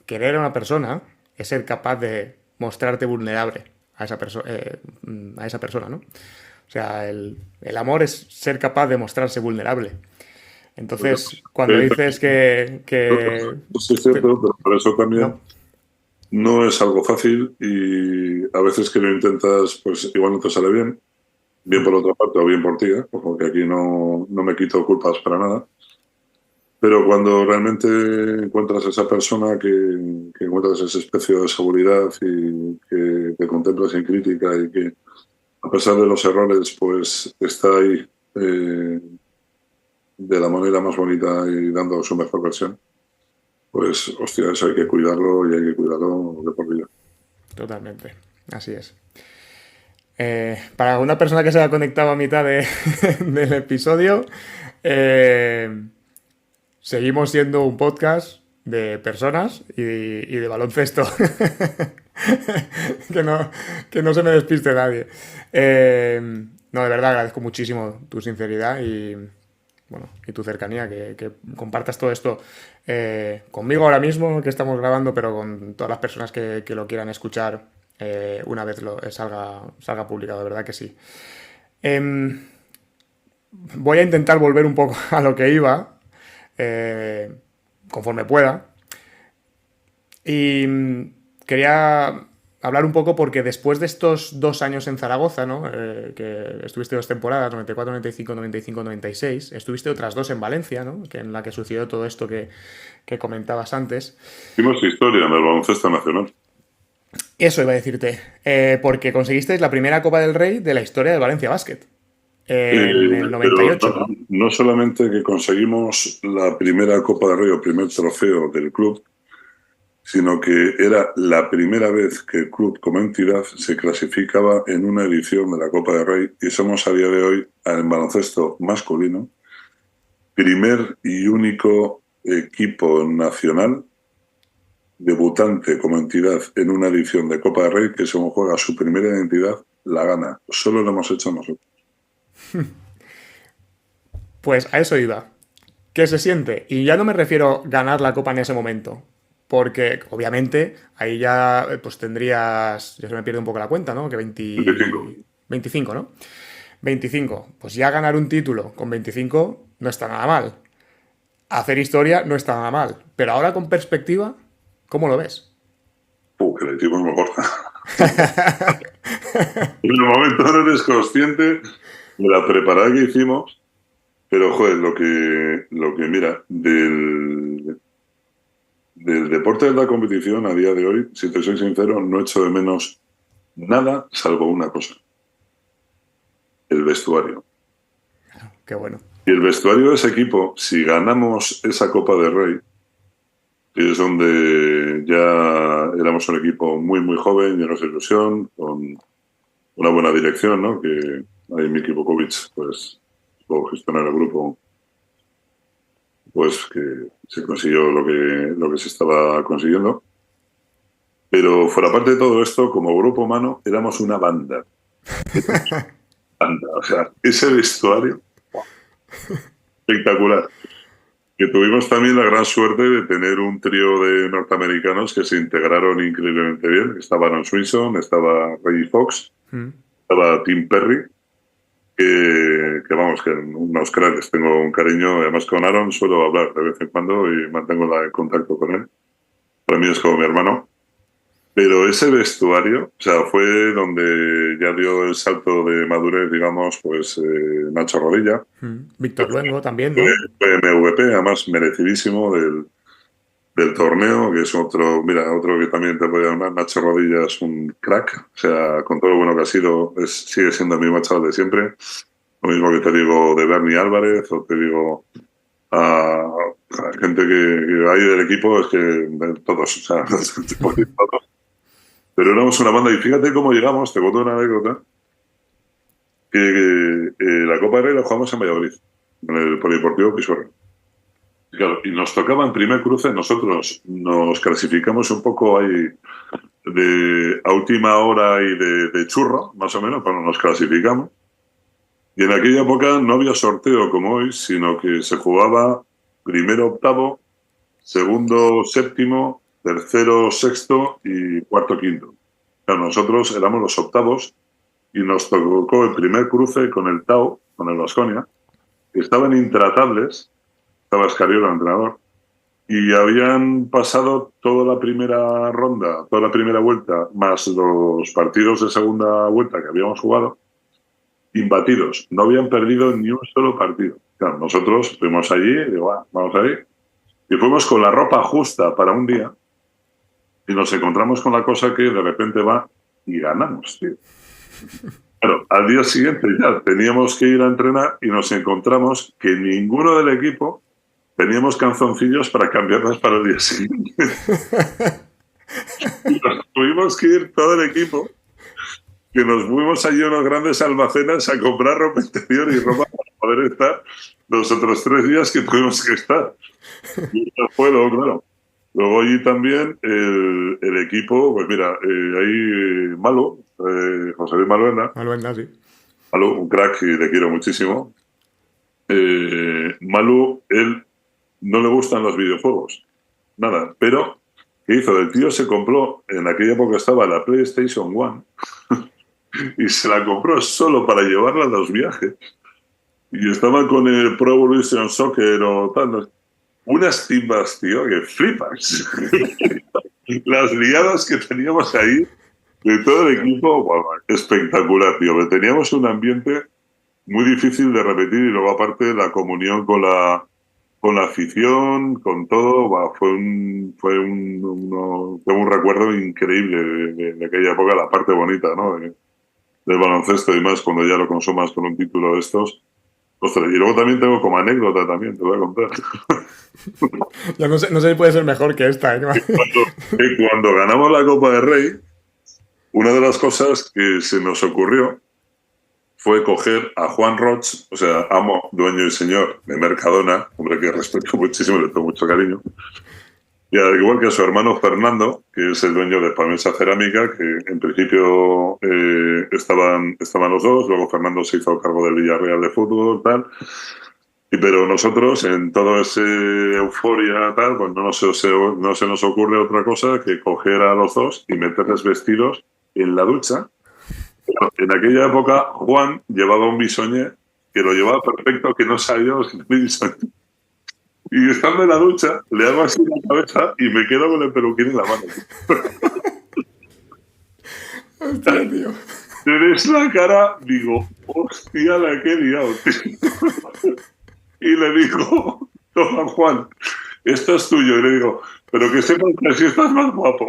querer a una persona es ser capaz de mostrarte vulnerable a esa persona, ¿no? O sea, el amor es ser capaz de mostrarse vulnerable. Entonces, cuando dices Sí, es cierto, pero por eso también no, no es algo fácil y a veces que lo intentas, pues igual no te sale bien. bien por otra parte o bien por ti, porque aquí no me quito culpas para nada. Pero cuando realmente encuentras a esa persona que encuentras esa especie de seguridad y que te contempla sin crítica y que a pesar de los errores pues está ahí de la manera más bonita y dando su mejor versión, pues hostia, eso hay que cuidarlo y hay que cuidarlo de por vida. Totalmente, así es. Para alguna persona que se haya conectado a mitad del episodio, seguimos siendo un podcast de personas y de baloncesto. que, no, que no se me despiste nadie. No, de verdad agradezco muchísimo tu sinceridad y, bueno, y tu cercanía, que compartas todo esto conmigo ahora mismo, que estamos grabando, pero con todas las personas que lo quieran escuchar una vez salga publicado, de verdad que sí. Em, Voy a intentar volver un poco a lo que iba, eh, conforme pueda. Y quería hablar un poco porque después de estos 2 años en Zaragoza, ¿no? Que estuviste 2 temporadas, 94, 95, 95, 96, estuviste otras 2 en Valencia, ¿no? Que en la que sucedió todo esto que comentabas antes. Hicimos historia en el baloncesto nacional. Eso iba a decirte, porque conseguisteis la primera Copa del Rey de la historia del Valencia Basket, en el Pero 98. no solamente que conseguimos la primera Copa de Rey o primer trofeo del club, sino que era la primera vez que el club como entidad se clasificaba en una edición de la Copa de Rey y somos a día de hoy, en baloncesto masculino, primer y único equipo nacional debutante como entidad en una edición de Copa de Rey que según juega su primera identidad la gana. Solo lo hemos hecho nosotros. Pues a eso iba. ¿Qué se siente? Y ya no me refiero a ganar la copa en ese momento, porque obviamente ahí ya pues tendrías, ya se me pierde un poco la cuenta, ¿no? Que 25. 25, ¿no? 25. Pues ya ganar un título con 25 no está nada mal. Hacer historia no está nada mal. Pero ahora con perspectiva, ¿cómo lo ves? Que le hicimos mejor. En el momento no eres consciente de la preparada que hicimos, pero joder, lo que mira, del deporte de la competición a día de hoy, si te soy sincero, no echo de menos nada salvo una cosa, el vestuario. Qué bueno. Y el vestuario de ese equipo, si ganamos esa Copa de Rey, que es donde ya éramos un equipo muy, muy joven, llenos de ilusión, con una buena dirección, ¿no? Que ahí Miki Vukovic, pues, pudo gestionar el grupo, pues, que se consiguió lo que se estaba consiguiendo. Pero fuera parte de todo esto, como grupo humano, éramos una banda. Banda. O sea, ese vestuario, espectacular. Que tuvimos también la gran suerte de tener un trío de norteamericanos que se integraron increíblemente bien. Estaba Aaron Swinson, estaba Reggie Fox, estaba Tim Perry, que vamos, que unos cracks, tengo un cariño. Además con Aaron suelo hablar de vez en cuando y mantengo el contacto con él. Para mí es como mi hermano. Pero ese vestuario, o sea, fue donde ya dio el salto de madurez, digamos, pues Nacho Rodilla. Víctor Luengo también, Fue, ¿no? fue MVP, además merecidísimo del torneo, que es otro, mira, otro que también te voy a hablar. Nacho Rodilla es un crack, o sea, con todo lo bueno que ha sido, sigue siendo el mismo chaval de siempre. Lo mismo que te digo de Bernie Álvarez, o te digo a gente que hay del equipo, es que todos, o sea, todos. Pero éramos una banda y fíjate cómo llegamos, te cuento una anécdota, que la Copa de Rey la jugamos en Valladolid, en el Polideportivo Pisuerga. Y claro, y nos tocaba en primer cruce, nosotros nos clasificamos un poco ahí a última hora y de churro, más o menos, pero nos clasificamos. Y en aquella época no había sorteo como hoy, sino que se jugaba primero octavo, segundo séptimo, tercero sexto y cuarto quinto. Claro, nosotros éramos los octavos y nos tocó el primer cruce con el Tau, con el Baskonia, que estaban intratables, estaba Escariola, el entrenador, y habían pasado toda la primera ronda, toda la primera vuelta, más los partidos de segunda vuelta que habíamos jugado, imbatidos, no habían perdido ni un solo partido. Claro, nosotros fuimos allí, digo, vamos ahí, y fuimos con la ropa justa para un día y nos encontramos con la cosa que de repente va y ganamos, tío. Claro, al día siguiente ya teníamos que ir a entrenar y nos encontramos que ninguno del equipo teníamos calzoncillos para cambiarlas para el día siguiente. Y nos tuvimos que ir todo el equipo, que nos fuimos allí a unos grandes almacenes a comprar ropa interior y ropa para poder estar los otros 3 días que tuvimos que estar. Y eso fue lo claro. Luego allí también el equipo, pues mira, ahí Malo, José Luis Maluenda, Sí. Malo, un crack y le quiero muchísimo. Malu, él no le gustan los videojuegos, nada, pero ¿qué hizo? El tío se compró, en aquella época estaba la PlayStation 1 y se la compró solo para llevarla a los viajes. Y estaba con el Pro Evolution Soccer o tal. ¿No? Unas timbas, tío, que flipas. Las liadas que teníamos ahí de todo el equipo, bueno, espectacular, tío. Teníamos un ambiente muy difícil de repetir y luego aparte la comunión con la afición, con todo, fue un recuerdo increíble de aquella época, la parte bonita, ¿no? Del baloncesto y más cuando ya lo consumas con un título de estos. Ostras, y luego también tengo como anécdota también, te voy a contar. Ya no sé si puede ser mejor que esta. Cuando ganamos la Copa del Rey, una de las cosas que se nos ocurrió fue coger a Juan Roch, o sea, amo, dueño y señor de Mercadona, hombre que respeto muchísimo, le tengo mucho cariño, y al igual que a su hermano Fernando, que es el dueño de Pamesa Cerámica, que en principio estaban los dos, luego Fernando se hizo cargo del Villarreal de fútbol, tal, pero nosotros, en toda esa euforia, tal, pues no se nos ocurre otra cosa que coger a los dos y meterles vestidos en la ducha. En aquella época, Juan llevaba un bisoñé que lo llevaba perfecto, que no sabíamos que tenía bisoñé. Y estando en la ducha, le hago así la cabeza y me quedo con el peluquín en la mano. Hostia, tío. Tienes la cara, digo, hostia, la que he liado, tío. Y le digo, toma, Juan, esto es tuyo. Y le digo, pero que sepas que así estás más guapo.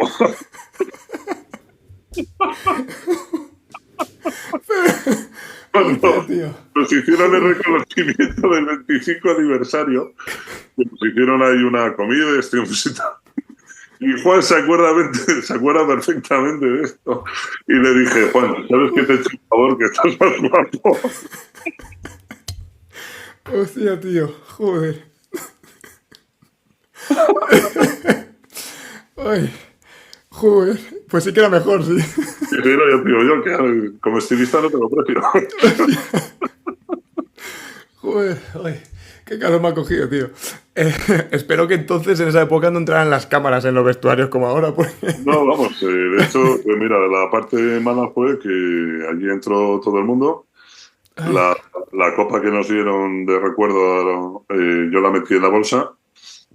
Hostia, tío. Nos hicieron el reconocimiento del 25 aniversario, nos hicieron ahí una comida de triunfosita. Y Juan se acuerda perfectamente de esto. Y le dije, Juan, ¿sabes que te he hecho un favor? Que estás más guapo. Hostia, tío. Joder. Ay. Joder. Pues sí que era mejor, sí. Pero yo digo, yo que como estilista no tengo precio. Joder. Ay. Qué calor me ha cogido, tío. Espero que entonces en esa época no entraran las cámaras en los vestuarios como ahora. Porque... No, vamos, de hecho, mira, la parte mala fue que allí entró todo el mundo. La copa que nos dieron de recuerdo, yo la metí en la bolsa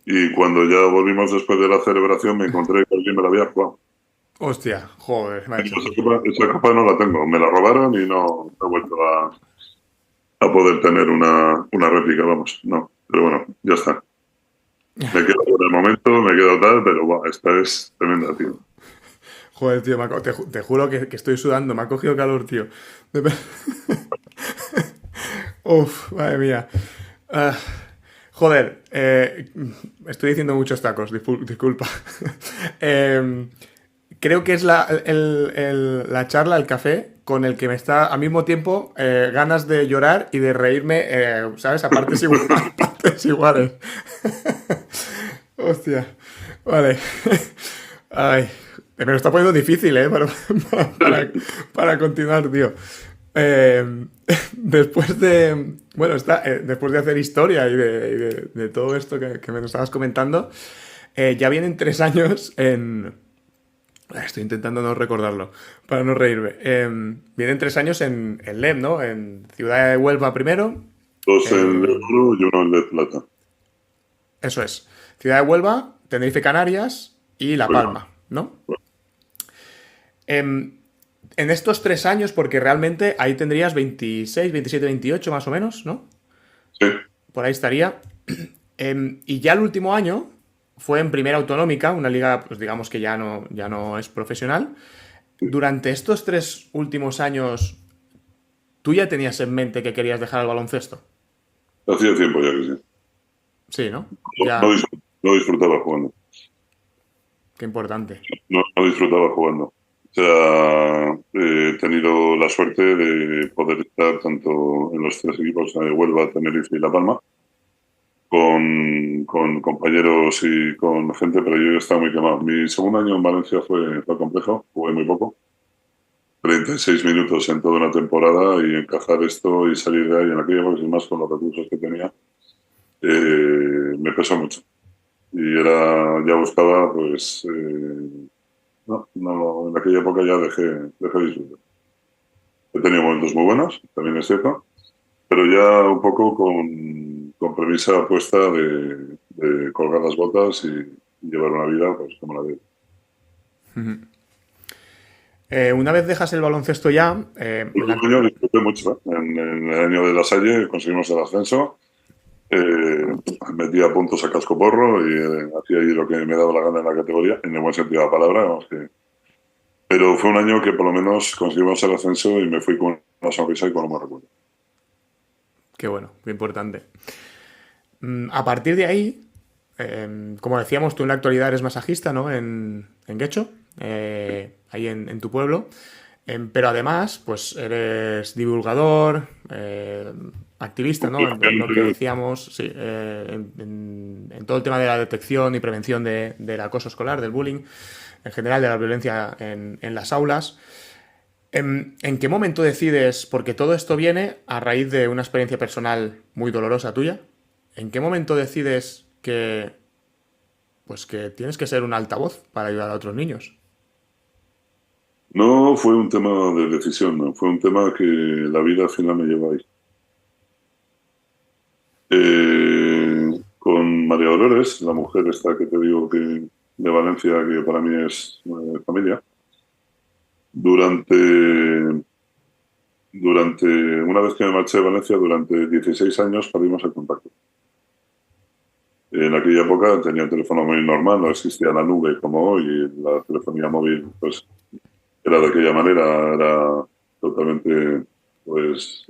y cuando ya volvimos después de la celebración me encontré que alguien me la había robado. Hostia, joder, macho. Esa copa no la tengo, me la robaron y no he vuelto a poder tener una réplica, vamos, no. Pero bueno, ya está. Me quedo por el momento, me quedo tal, pero bueno, esta es tremenda, tío. Joder, tío, te juro que estoy sudando, me ha cogido calor, tío. Uf, madre mía. Joder, estoy diciendo muchos tacos, disculpa. Creo que es la charla, el café, con el que me está al mismo tiempo ganas de llorar y de reírme, ¿sabes? A partes iguales. Hostia. Vale. Ay. Me lo está poniendo difícil, ¿eh? Para continuar, tío. Después de. Bueno, después de hacer historia y de todo esto que me estabas comentando, ya vienen 3 años en. Estoy intentando no recordarlo, para no reírme. Vienen 3 años en LEM, ¿no? En Ciudad de Huelva primero. 2 en oro y 1 en de plata. Eso es. Ciudad de Huelva, Tenerife, Canarias y La Palma, ¿no? En estos 3 años, porque realmente ahí tendrías 26, 27, 28 más o menos, ¿no? Sí, Por ahí estaría. Y ya el último año fue en primera autonómica, una liga, pues digamos que ya no es profesional. Durante estos 3 últimos años, ¿tú ya tenías en mente que querías dejar el baloncesto? hacía tiempo ya que sí. Sí, ¿no? No, Ya, no disfrutaba jugando. qué importante. No disfrutaba jugando. O sea, he tenido la suerte de poder estar tanto en los tres equipos de Huelva, Tenerife y La Palma, con compañeros y con gente, pero yo estaba muy quemado. Mi segundo año en Valencia fue complejo, jugué muy poco, 36 minutos en toda una temporada y encajar esto y salir de ahí en aquella época, sin más con los recursos que tenía, me pesó mucho. Y ya buscaba, pues, no, en aquella época ya dejé de disfrutar. He tenido momentos muy buenos, también es cierto, pero ya un poco con premisa puesta de colgar las botas y llevar una vida pues como la de... Una vez dejas el baloncesto ya, El último año disfruté mucho, ¿eh? En el año de la Salle conseguimos el ascenso, metía puntos a casco porro y hacía ahí lo que me daba la gana en la categoría, en el buen sentido de la palabra, vamos que... Pero fue un año que por lo menos conseguimos el ascenso y me fui con una sonrisa y con un buen recuerdo. qué bueno, qué importante. A partir de ahí, como decíamos, tú en la actualidad eres masajista, ¿no? En Guecho, ahí en tu pueblo. Pero además, pues eres divulgador, activista, ¿no? En lo que decíamos, sí, en todo el tema de la detección y prevención del acoso escolar, del bullying, en general de la violencia en las aulas. ¿En qué momento decides, porque todo esto viene a raíz de una experiencia personal muy dolorosa tuya, ¿en qué momento decides que tienes que ser un altavoz para ayudar a otros niños? No fue un tema de decisión, no, fue un tema que la vida al final me llevó ahí. Con María Dolores, la mujer esta que te digo que de Valencia, que para mí es familia, durante, una vez que me marché de Valencia, durante 16 años perdimos el contacto. En aquella época tenía un teléfono muy normal, no existía la nube como hoy, y la telefonía móvil pues era de aquella manera, era totalmente pues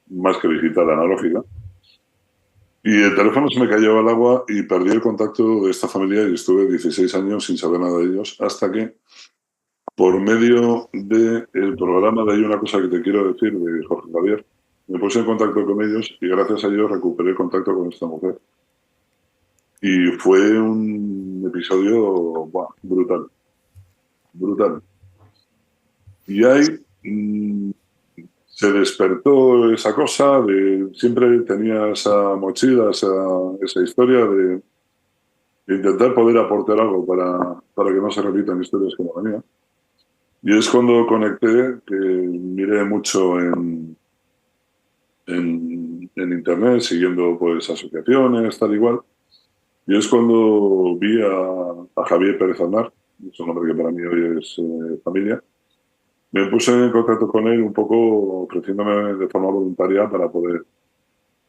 más que digital, analógica. Y el teléfono se me cayó al agua y perdí el contacto de esta familia y estuve 16 años sin saber nada de ellos hasta que, por medio del programa de Hay una cosa que te quiero decir de Jorge Javier, me puse en contacto con ellos y gracias a ellos recuperé el contacto con esta mujer. Y fue un episodio brutal, brutal. Y ahí se despertó esa cosa de siempre tenía esa mochila, esa historia de intentar poder aportar algo para que no se repitan historias como la mía. Y es cuando conecté, que miré mucho en internet, siguiendo pues asociaciones, tal igual. Y es cuando vi a Javier Pérez Aznar, es un hombre que para mí hoy es familia. Me puse en contacto con él un poco ofreciéndome de forma voluntaria para poder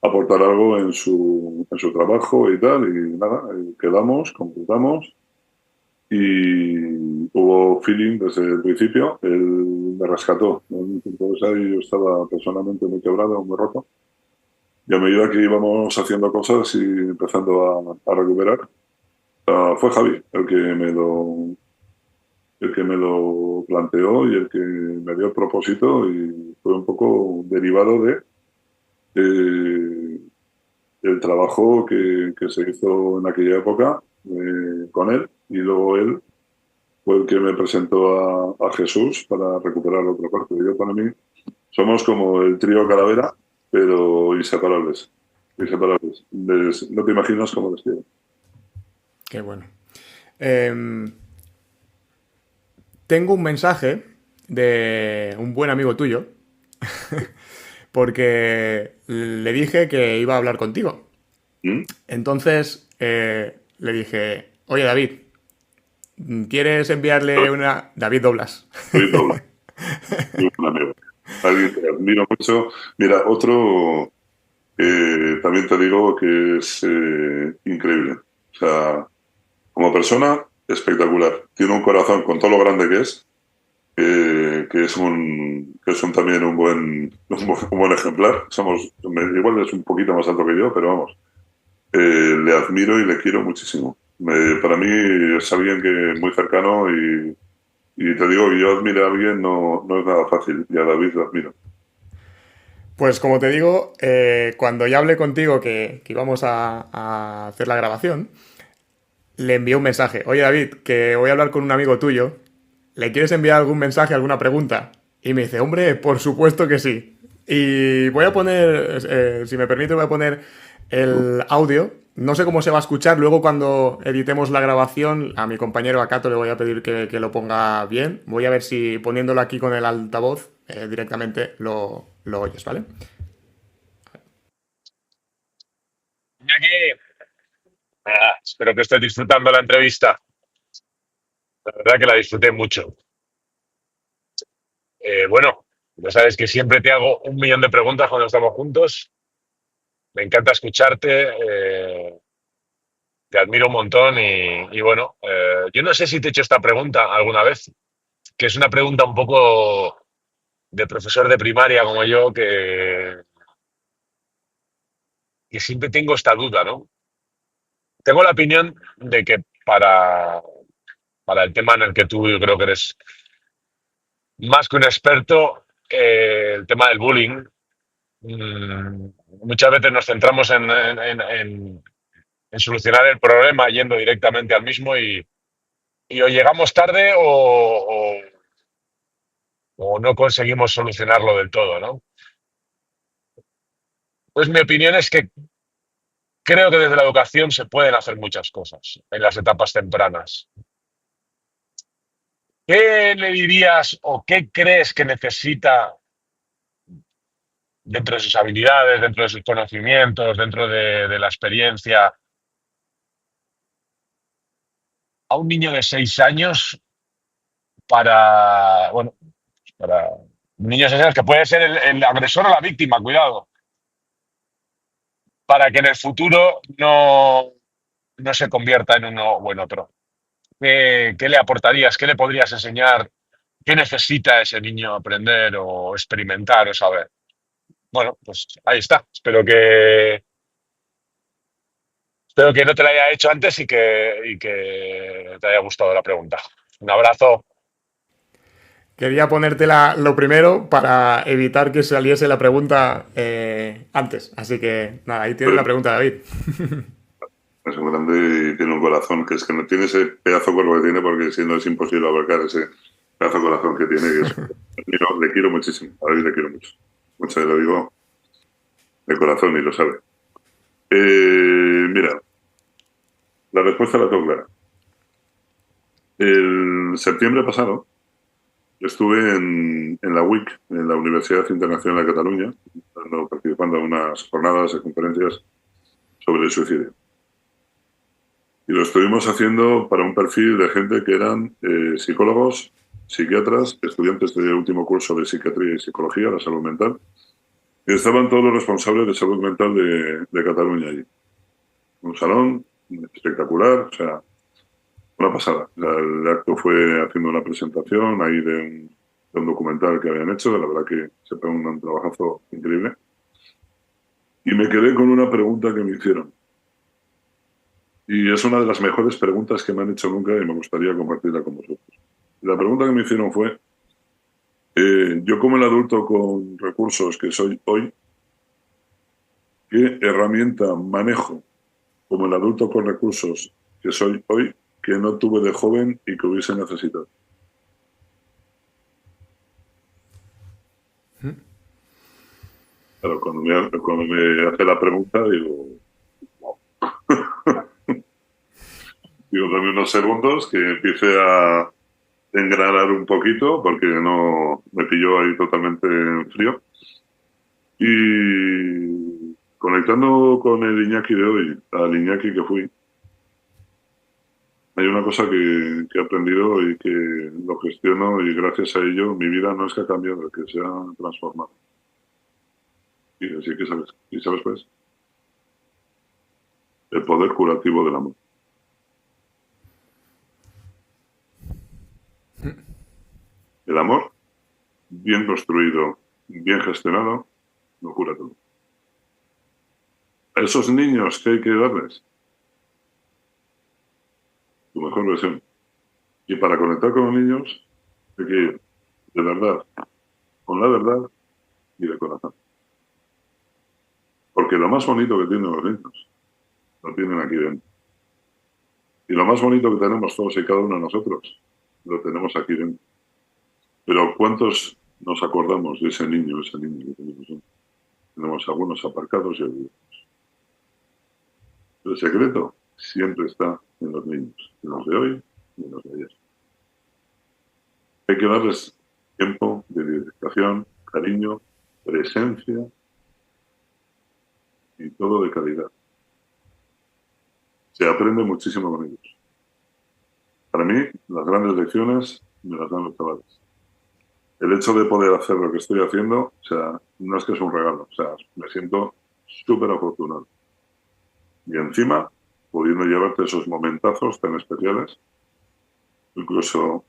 aportar algo en su trabajo y tal. Y nada, quedamos, concretamos y hubo feeling desde el principio. Él me rescató. Entonces ahí yo estaba personalmente muy quebrado, muy roto. Y a medida que íbamos haciendo cosas y empezando a recuperar, fue Javi el que me lo planteó y el que me dio el propósito y fue un poco derivado de eh, el trabajo que se hizo en aquella época con él y luego él fue el que me presentó a Jesús para recuperar la otra parte. Yo para mí somos como el trío Calavera, pero inseparables. Inseparables. No te imaginas cómo les quiero. Qué bueno. Tengo un mensaje de un buen amigo tuyo, porque le dije que iba a hablar contigo. ¿Mm? Entonces le dije, oye David, ¿quieres enviarle una... David Doblas. Soy doble. Y un amigo. Alguien que admiro mucho. Mira, otro también te digo que es increíble. O sea, como persona, espectacular. Tiene un corazón con todo lo grande que es, que es un también un buen ejemplar. Igual es un poquito más alto que yo, pero vamos, le admiro y le quiero muchísimo. Para mí es alguien que es muy cercano y te digo que yo admire a alguien no es nada fácil. Y a David lo admiro. Pues como te digo, cuando ya hablé contigo que íbamos a hacer la grabación, le envié un mensaje. Oye David, que voy a hablar con un amigo tuyo. ¿Le quieres enviar algún mensaje, alguna pregunta? Y me dice, hombre, por supuesto que sí. Y voy a poner, si me permite, voy a poner el audio. No sé cómo se va a escuchar. Luego cuando editemos la grabación, a mi compañero Akato le voy a pedir que lo ponga bien. Voy a ver si poniéndolo aquí con el altavoz directamente lo oyes, ¿vale? Iñaki, espero que estés disfrutando la entrevista. La verdad que la disfruté mucho. Bueno, ya sabes que siempre te hago un millón de preguntas cuando estamos juntos. Me encanta escucharte, te admiro un montón y bueno, yo no sé si te he hecho esta pregunta alguna vez, que es una pregunta un poco de profesor de primaria como yo, que siempre tengo esta duda, ¿no? Tengo la opinión de que para el tema en el que tú yo creo que eres más que un experto, el tema del bullying. mm, Muchas veces nos centramos en solucionar el problema yendo directamente al mismo y o llegamos tarde o no conseguimos solucionarlo del todo, ¿no? Pues mi opinión es que creo que desde la educación se pueden hacer muchas cosas en las etapas tempranas. ¿Qué le dirías o qué crees que necesita dentro de sus habilidades, dentro de sus conocimientos, dentro de la experiencia, a un niño de 6 años bueno, para un niño de 6 años que puede ser el agresor o la víctima, cuidado, para que en el futuro no se convierta en uno o en otro? ¿Qué le aportarías? ¿Qué le podrías enseñar? ¿Qué necesita ese niño aprender o experimentar o saber? Bueno, pues ahí está. Espero que no te la haya hecho antes y que te haya gustado la pregunta. Un abrazo. Quería ponértela lo primero para evitar que saliese la pregunta antes. Así que nada, ahí tienes la Pero pregunta, David. es un grande y tiene un corazón que es que no tiene ese pedazo de cuerpo que tiene porque si no es imposible abarcar ese pedazo de corazón que tiene. Le quiero muchísimo. A David le quiero mucho. Mucho lo digo de corazón y lo sabe. Mira, la respuesta la tengo clara. El septiembre pasado estuve en la UIC, en la Universidad Internacional de Cataluña, participando en unas jornadas de conferencias sobre el suicidio. Y lo estuvimos haciendo para un perfil de gente que eran psicólogos, psiquiatras, estudiantes de último curso de psiquiatría y psicología, la salud mental, y estaban todos los responsables de salud mental de Cataluña allí. Un salón espectacular, o sea, una pasada. El acto fue haciendo una presentación ahí de un documental que habían hecho, de la verdad que se pegó un trabajazo increíble. Y me quedé con una pregunta que me hicieron. Y es una de las mejores preguntas que me han hecho nunca y me gustaría compartirla con vosotros. La pregunta que me hicieron fue, yo como el adulto con recursos que soy hoy, ¿qué herramienta manejo como el adulto con recursos que soy hoy que no tuve de joven y que hubiese necesitado? Claro, cuando me hace la pregunta digo, wow. Digo, dame unos segundos que empiece a engranar un poquito porque no me pilló ahí totalmente en frío. Y conectando con el Iñaki de hoy, al Iñaki que fui, hay una cosa que he aprendido y que lo gestiono y gracias a ello mi vida no es que ha cambiado, es que se ha transformado. Y así que sabes, ¿y sabes pues? El poder curativo del amor. El amor, bien construido, bien gestionado, lo cura todo. A esos niños que hay que darles tu mejor versión. Y para conectar con los niños hay que ir de verdad, con la verdad y de corazón. Porque lo más bonito que tienen los niños lo tienen aquí dentro. Y lo más bonito que tenemos todos y cada uno de nosotros lo tenemos aquí dentro. Pero ¿cuántos nos acordamos de ese niño que tenemos dentro? Tenemos algunos aparcados y olvidados. El secreto siempre está en los niños, en los de hoy y en los de ayer. Hay que darles tiempo de dedicación, cariño, presencia y todo de calidad. Se aprende muchísimo con ellos. Para mí, las grandes lecciones me las dan los chavales. El hecho de poder hacer lo que estoy haciendo, o sea, no es que es un regalo, o sea, me siento súper afortunado. Y encima, pudiendo llevarte esos momentazos tan especiales, incluso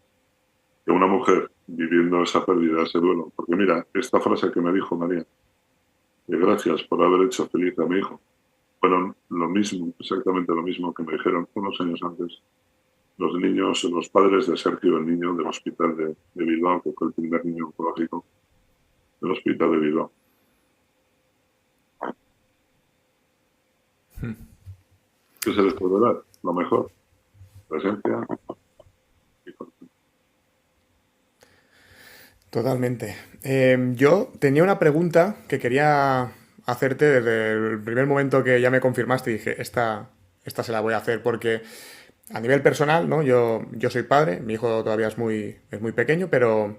que una mujer viviendo esa pérdida, ese duelo. Porque mira, esta frase que me dijo María, que gracias por haber hecho feliz a mi hijo, fueron lo mismo, exactamente lo mismo que me dijeron unos años antes los niños, los padres de Sergio, el niño del hospital de Bilbao, que fue el primer niño oncológico del hospital de Bilbao. ¿Qué se les puede dar? Lo mejor, presencia y corazón. Totalmente. Yo tenía una pregunta que quería hacerte desde el primer momento que ya me confirmaste y dije, esta se la voy a hacer porque a nivel personal, ¿no? Yo soy padre, mi hijo todavía es muy pequeño, pero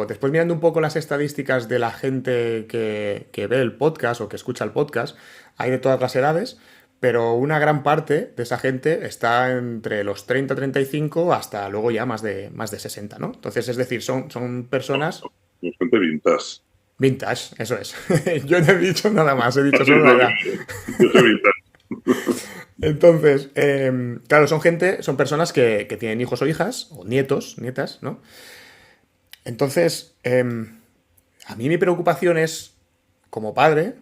después mirando un poco las estadísticas de la gente que ve el podcast o que escucha el podcast, hay de todas las edades, pero una gran parte de esa gente está entre los 30 35 hasta luego ya más de 60, ¿no? Entonces, es decir, son personas Gente vintage. vintage, eso es. Yo no he dicho nada más, he dicho solo la edad. Yo soy vintage. Entonces, claro, son personas que tienen hijos o hijas, o nietos, nietas, ¿no? Entonces, a mí mi preocupación es, como padre,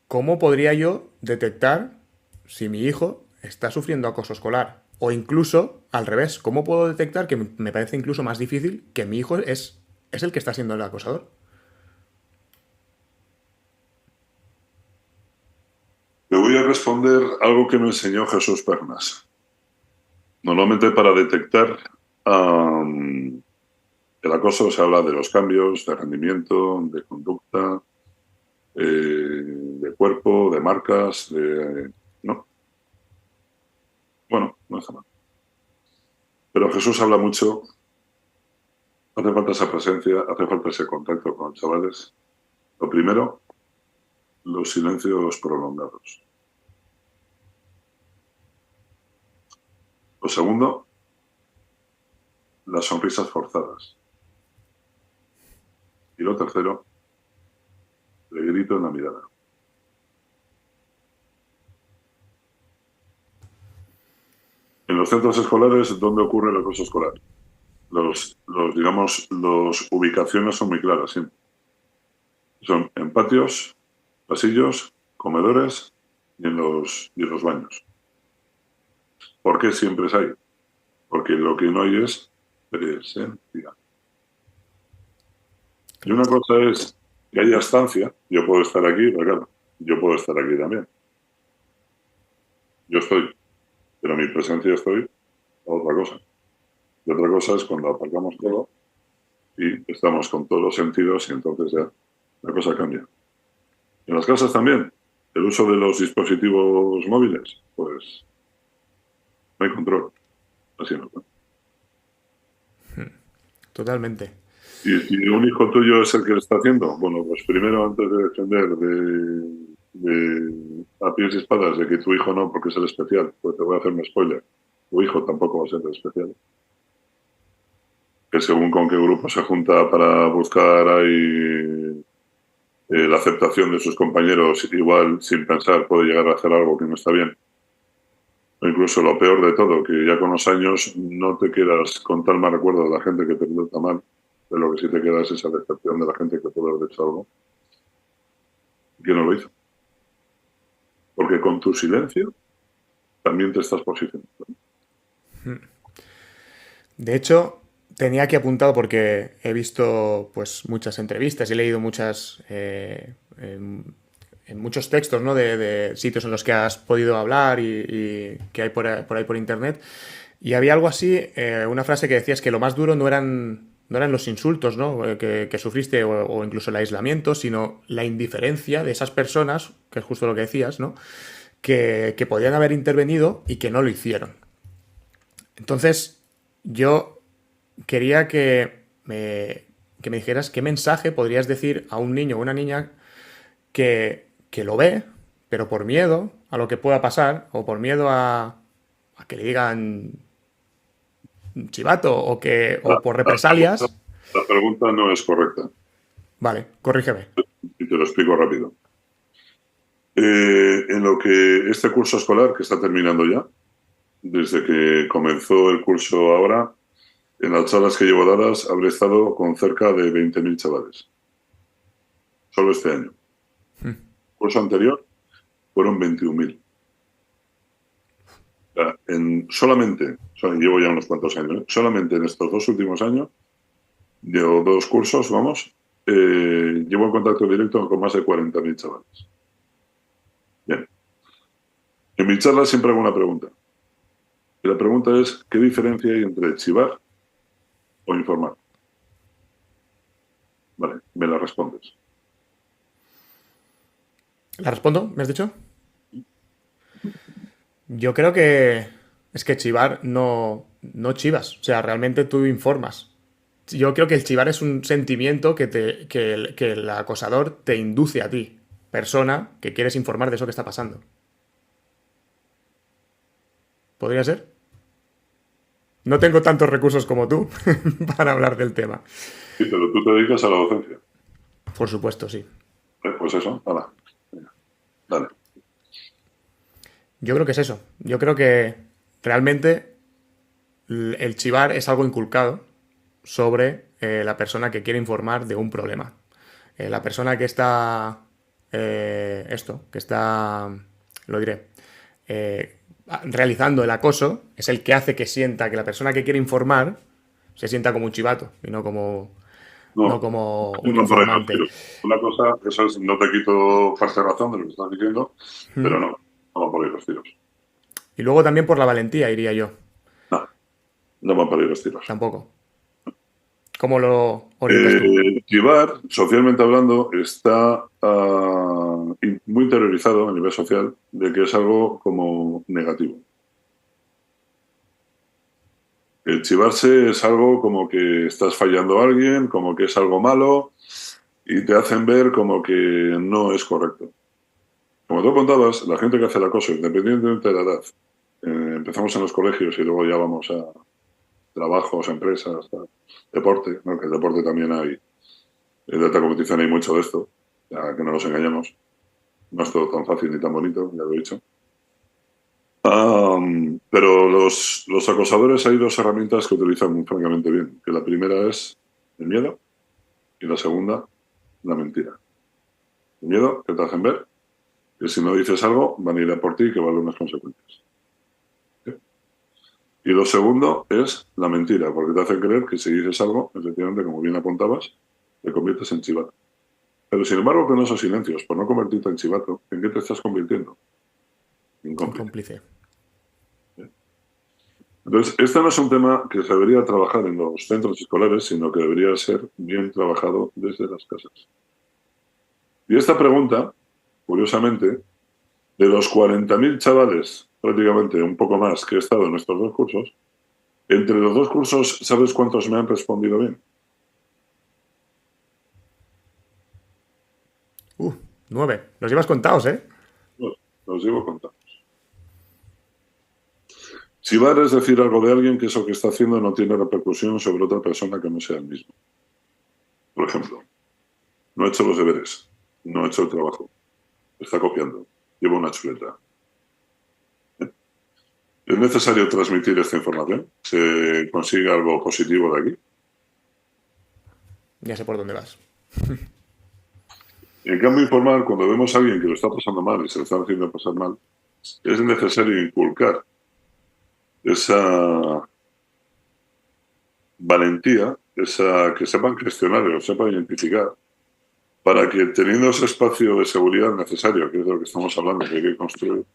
¿cómo podría yo detectar si mi hijo está sufriendo acoso escolar? O incluso, al revés, ¿cómo puedo detectar, que me parece incluso más difícil, que mi hijo es el que está siendo el acosador? Te voy a responder algo que me enseñó Jesús Pernas. Normalmente para detectar el acoso se habla de los cambios de rendimiento, de conducta, de cuerpo, de marcas, ¿no? Bueno, no está mal. Pero Jesús habla mucho, hace falta esa presencia, hace falta ese contacto con los chavales. Lo primero, los silencios prolongados. Lo segundo, las sonrisas forzadas. Y lo tercero, el grito en la mirada. En los centros escolares, ¿dónde ocurre el acoso escolar? Digamos, las ubicaciones son muy claras siempre. Son en patios, pasillos, comedores y en los baños. ¿Por qué siempre es ahí? Porque lo que no hay es presencia. Y una cosa es que haya estancia, yo puedo estar aquí, pero claro, yo puedo estar aquí también. Yo estoy, pero mi presencia estoy a otra cosa. Y otra cosa es cuando aparcamos todo y estamos con todos los sentidos y entonces ya la cosa cambia. En las casas también, el uso de los dispositivos móviles, pues no hay control. Así no. Totalmente. Y si un hijo tuyo es el que lo está haciendo, bueno, pues primero antes de defender a pies y espadas de que tu hijo no, porque es el especial, pues te voy a hacer un spoiler. tu hijo tampoco va a ser especial. Que según con qué grupo se junta para buscar ahí la aceptación de sus compañeros, igual sin pensar puede llegar a hacer algo que no está bien. O incluso lo peor de todo, que ya con los años no te quedas con tal mal recuerdo de la gente que te trata mal, de lo que sí te queda es esa decepción de la gente que puede haber hecho algo que no lo hizo. Porque con tu silencio también te estás posicionando. De hecho, tenía aquí apuntado porque he visto pues muchas entrevistas y he leído muchas en muchos textos, ¿no? de sitios en los que has podido hablar y que hay por ahí por internet. Y había algo así, una frase que decías que lo más duro no eran los insultos, ¿no? que sufriste o incluso el aislamiento, sino la indiferencia de esas personas, que es justo lo que decías, ¿no? Que podían haber intervenido y que no lo hicieron. Entonces, yo quería que me dijeras qué mensaje podrías decir a un niño o una niña que lo ve, pero por miedo a lo que pueda pasar, o por miedo a que le digan chivato, o La, por la pregunta, represalias. la pregunta no es correcta. Vale, corrígeme. Y te lo explico rápido. En lo que este curso escolar, que está terminando ya, desde que comenzó el curso ahora, en las charlas que llevo dadas, habré estado con cerca de 20.000 chavales. Solo este año. El curso anterior fueron 21.000. O sea, llevo ya unos cuantos años, ¿eh? Solamente en estos 2 últimos años, llevo 2 cursos, vamos, llevo en contacto directo con más de 40.000 chavales. Bien. En mi charla siempre hago una pregunta. Y la pregunta es, ¿qué diferencia hay entre chivar o informar? Vale, me la respondes. ¿La respondo? ¿Me has dicho? Yo creo que es que chivar no chivas. O sea, realmente tú informas. Yo creo que el chivar es un sentimiento que el acosador te induce a ti, persona que quieres informar de eso que está pasando. ¿Podría ser? No tengo tantos recursos como tú para hablar del tema. Sí, pero tú te dedicas a la docencia. Por supuesto, sí. Pues eso, hala. Venga, dale. Yo creo que es eso. Yo creo que realmente el chivar es algo inculcado sobre la persona que quiere informar de un problema. La persona que está, que está, lo diré, realizando el acoso es el que hace que sienta que la persona que quiere informar se sienta como un chivato y no No, como un no por ahí los informante. tiros. Una cosa, eso es, no te quito parte de razón de lo que estás diciendo, pero no van por ahí los tiros. Y luego también por la valentía, iría yo. No, no van por ahí los tiros. Tampoco. ¿Cómo lo orientas tú? Chivar, socialmente hablando, está muy interiorizado a nivel social de que es algo como negativo. El chivarse es algo como que estás fallando a alguien, como que es algo malo y te hacen ver como que no es correcto. Como tú contabas, la gente que hace el acoso, independientemente de la edad, empezamos en los colegios y luego ya vamos a trabajos, empresas, deporte, ¿no? Que el deporte también hay, en alta competición hay mucho de esto, ya que no nos engañemos. No es todo tan fácil ni tan bonito, ya lo he dicho. Pero los acosadores hay 2 herramientas que utilizan muy francamente bien, que la primera es el miedo y la segunda, la mentira. El miedo, que te hacen ver que si no dices algo van a ir a por ti y que va a haber unas consecuencias. ¿Sí? Y lo segundo es la mentira, porque te hacen creer que si dices algo, efectivamente, como bien apuntabas, te conviertes en chivato. Pero sin embargo, con esos silencios, por no convertirte en chivato, ¿en qué te estás convirtiendo? En En cómplice. cómplice. Entonces, este no es un tema que se debería trabajar en los centros escolares, sino que debería ser bien trabajado desde las casas. Y esta pregunta, curiosamente, de los 40.000 chavales, prácticamente un poco más, que he estado en estos 2 cursos, entre los 2 cursos, ¿sabes cuántos me han respondido bien? 9. Los llevas contados, ¿eh? Los llevo contando. Chivar es decir algo de alguien que eso que está haciendo no tiene repercusión sobre otra persona que no sea el mismo. Por ejemplo, no ha hecho los deberes, no ha hecho el trabajo, está copiando, lleva una chuleta. ¿Es necesario transmitir esta información? ¿Se consigue algo positivo de aquí? Ya sé por dónde vas. En cambio, informar, cuando vemos a alguien que lo está pasando mal y se lo está haciendo pasar mal, es necesario inculcar esa valentía, esa que sepan gestionar y lo sepan identificar, para que teniendo ese espacio de seguridad necesario, que es de lo que estamos hablando, que hay que construir,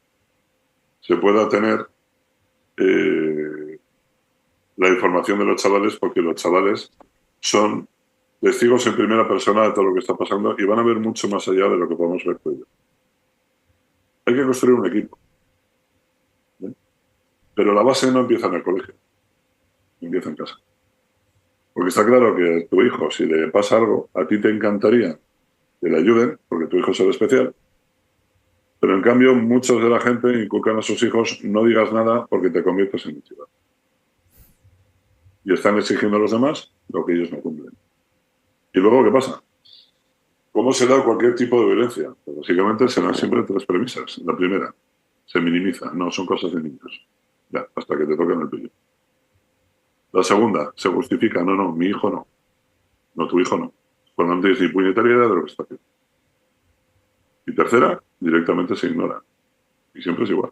se pueda tener la información de los chavales, porque los chavales son testigos en primera persona de todo lo que está pasando y van a ver mucho más allá de lo que podemos ver tú y yo. Hay que construir un equipo. ¿Bien? Pero la base no empieza en el colegio, empieza en casa. Porque está claro que a tu hijo, si le pasa algo, a ti te encantaría que le ayuden, porque tu hijo es el especial, pero en cambio muchos de la gente inculcan a sus hijos no digas nada porque te conviertes en un chival. Y están exigiendo a los demás lo que ellos no cumplen. ¿Y luego qué pasa? ¿Cómo se da cualquier tipo de violencia? Pues básicamente se dan siempre tres premisas. La primera, se minimiza, no son cosas de niños. Ya, hasta que te toquen el tuyo. La segunda, se justifica, no, mi hijo no. No, tu hijo no. Cuando no tienes ni puñetera idea de lo que está haciendo. Y tercera, directamente se ignora. Y siempre es igual.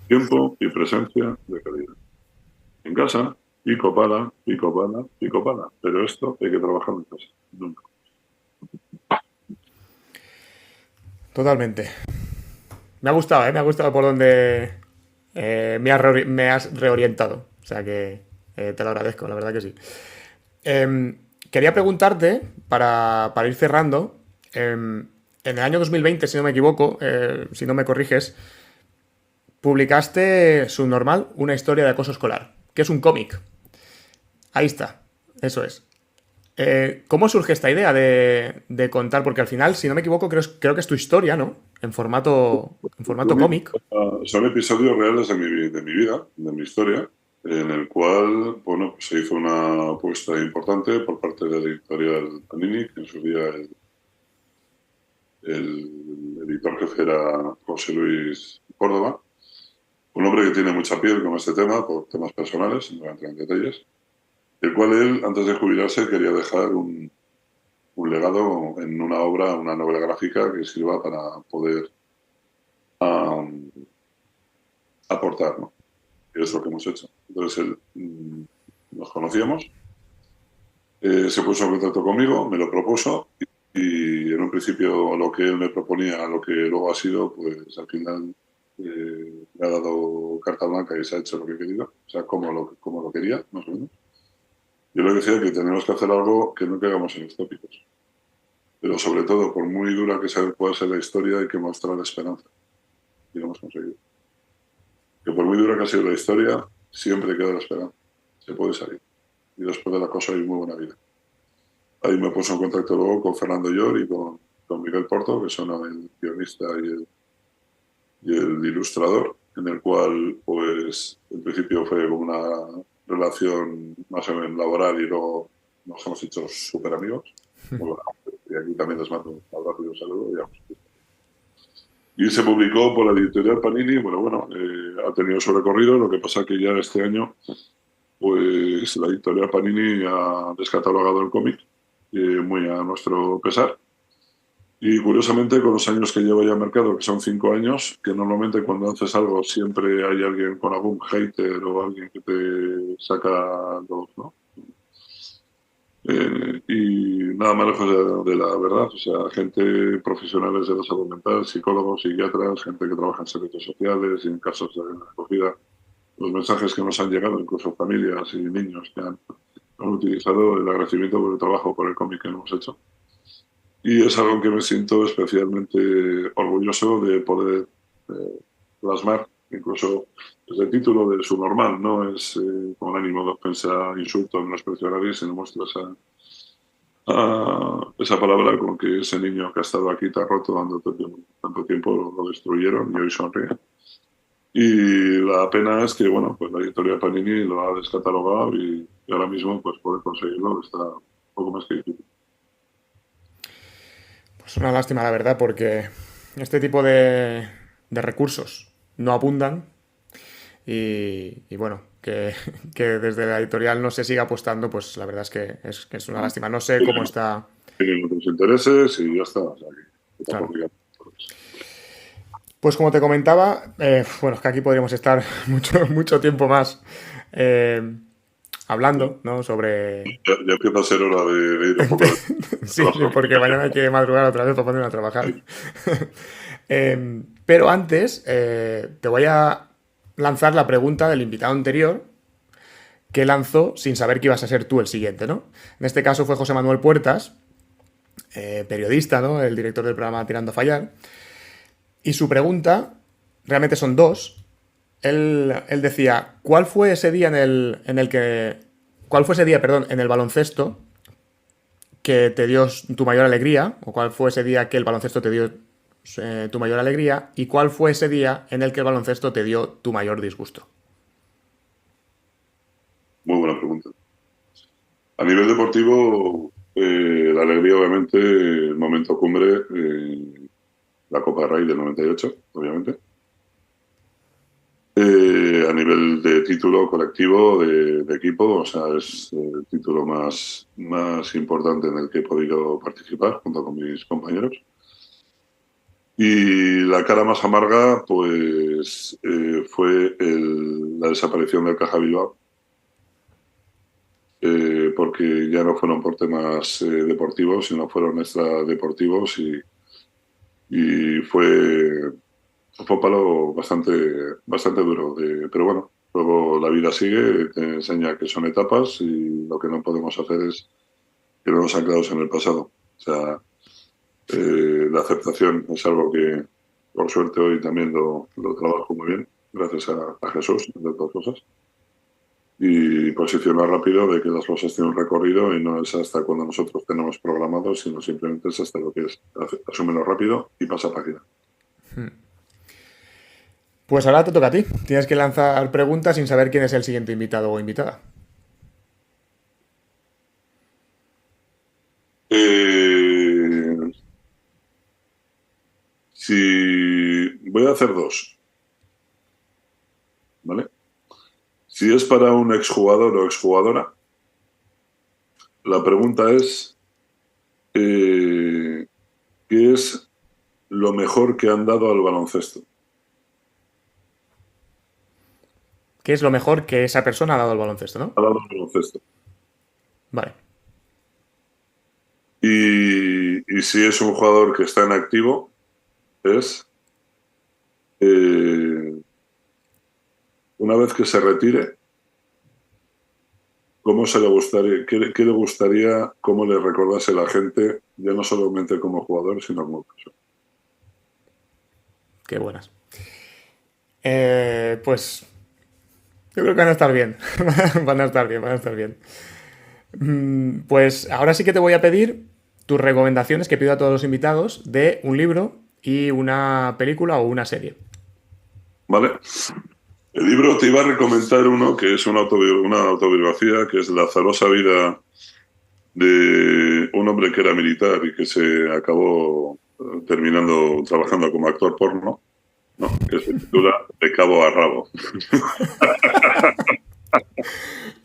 Tiempo y presencia de calidad. En casa, pico pala, pico pala, pico pala. Pero esto hay que trabajar en casa. Nunca. Totalmente. Me ha gustado, ¿eh? Me ha gustado por donde me has reorientado. O sea que te lo agradezco, la verdad que sí. Quería preguntarte, para ir cerrando, en el año 2020, si no me equivoco, si no me corriges, publicaste Subnormal, una historia de acoso escolar, que es un cómic. Ahí está, eso es. ¿Cómo surge esta idea de contar? Porque al final, si no me equivoco, creo que es tu historia, ¿no? En formato cómic. Son episodios reales de mi vida, de mi historia, en el cual, bueno, pues se hizo una apuesta importante por parte de la editorial Panini, que en su día el editor jefe era José Luis Córdoba, un hombre que tiene mucha piel con este tema, por temas personales, no voy a entrar en detalles, el cual él, antes de jubilarse, quería dejar un legado en una obra, una novela gráfica que sirva para poder aportar, ¿no? Y es lo que hemos hecho. Entonces él, nos conocíamos, se puso en contacto conmigo, me lo propuso y en un principio lo que él me proponía, lo que luego ha sido, pues al final me ha dado carta blanca y se ha hecho lo que he querido, o sea, como lo quería, más o menos. Yo le decía que tenemos que hacer algo que no caigamos en los tópicos. Pero sobre todo, por muy dura que pueda ser la historia, hay que mostrar esperanza. Y lo hemos conseguido. Que por muy dura que ha sido la historia, siempre queda la esperanza. Se puede salir. Y después de la cosa hay muy buena vida. Ahí me puse en contacto luego con Fernando Llor y con Miguel Porto, que son el guionista y el ilustrador, en el cual, pues, en principio fue como una relación más o menos laboral y luego nos hemos hecho súper amigos. Bueno, y aquí también les mando un abrazo y un saludo. Digamos. Y se publicó por la editorial Panini. Bueno, ha tenido su recorrido. Lo que pasa que ya este año, pues la editorial Panini ha descatalogado el cómic, muy a nuestro pesar. Y curiosamente, con los años que llevo ya en mercado, que son 5 años, que normalmente cuando haces algo siempre hay alguien con algún hater o alguien que te saca los, ¿no? Y nada más lejos de la verdad, o sea, gente profesionales de la salud mental, psicólogos, psiquiatras, gente que trabaja en servicios sociales y en casos de acogida, los mensajes que nos han llegado, incluso familias y niños que han utilizado el agradecimiento por el trabajo, por el cómic que hemos hecho. Y es algo que me siento especialmente orgulloso de poder plasmar, incluso desde el título de Subnormal, no es con ánimo de ofensa, insulto, no desprecio a nadie, sino muestra esa palabra con que ese niño que ha estado aquí tan roto dando tanto tiempo lo destruyeron y hoy sonríe. Y la pena es que, bueno, pues la editorial Panini lo ha descatalogado y ahora mismo pues poder conseguirlo está un poco más que difícil. Pues una lástima, la verdad, porque este tipo de recursos no abundan y bueno, que desde la editorial no se siga apostando, pues la verdad es que es una lástima. No sé cómo está. Tienen otros intereses y ya está. O sea, que Claro. tampoco ya- Pues como te comentaba, bueno, es que aquí podríamos estar mucho tiempo más eh, hablando, ¿no? Sobre. ya empieza a ser hora de ir un poco de Sí, trabajo. porque mañana hay que madrugar otra vez para ponerme a trabajar. Pero antes, te voy a lanzar la pregunta del invitado anterior que lanzó sin saber que ibas a ser tú el siguiente, ¿no? En este caso fue José Manuel Puertas, periodista, ¿no? El director del programa Tirando a Fallar. Y su pregunta, realmente son dos. Él decía, ¿cuál fue ese día en el que... ¿Cuál fue ese día, perdón, en el baloncesto que te dio tu mayor alegría? ¿O cuál fue ese día que el baloncesto te dio tu mayor alegría? ¿Y cuál fue ese día en el que el baloncesto te dio tu mayor disgusto? Muy buena pregunta. A nivel deportivo, la alegría, obviamente, el momento cumbre, la Copa Rey del 98, obviamente. A nivel de título colectivo, de equipo, o sea, es el título más importante en el que he podido participar junto con mis compañeros. Y la cara más amarga, pues, fue la desaparición del Caja Bilbao, porque ya no fueron por temas deportivos, sino fueron extradeportivos y fue un palo bastante duro. Pero bueno, luego la vida sigue, te enseña que son etapas y lo que no podemos hacer es quedarnos anclados en el pasado. O sea, la aceptación es algo que, por suerte, hoy también lo trabajo muy bien, gracias a Jesús, entre otras cosas. Y posicionar rápido de que las cosas tienen un recorrido y no es hasta cuando nosotros tenemos programado, sino simplemente es hasta lo que es. Asúmelo rápido y pasa página. Pues ahora te toca a ti. Tienes que lanzar preguntas sin saber quién es el siguiente invitado o invitada. Eh, si voy a hacer dos, ¿vale? Si es para un exjugador o exjugadora, la pregunta es ¿qué es lo mejor que han dado al baloncesto? ¿Qué es lo mejor que esa persona ha dado al baloncesto, no? Ha dado al baloncesto. Vale. Y si es un jugador que está en activo, es una vez que se retire, ¿cómo se le gustaría, qué le gustaría, cómo le recordase la gente, ya no solamente como jugador, sino como persona? Qué buenas. Pues yo creo que van a estar bien. Van a estar bien, van a estar bien. Pues ahora sí que te voy a pedir tus recomendaciones que pido a todos los invitados de un libro y una película o una serie. ¿Vale? El libro te iba a recomendar uno que es una autobiografía, que es La azarosa vida de un hombre que era militar y que se acabó terminando trabajando como actor porno, ¿no? Que se titula De cabo a rabo.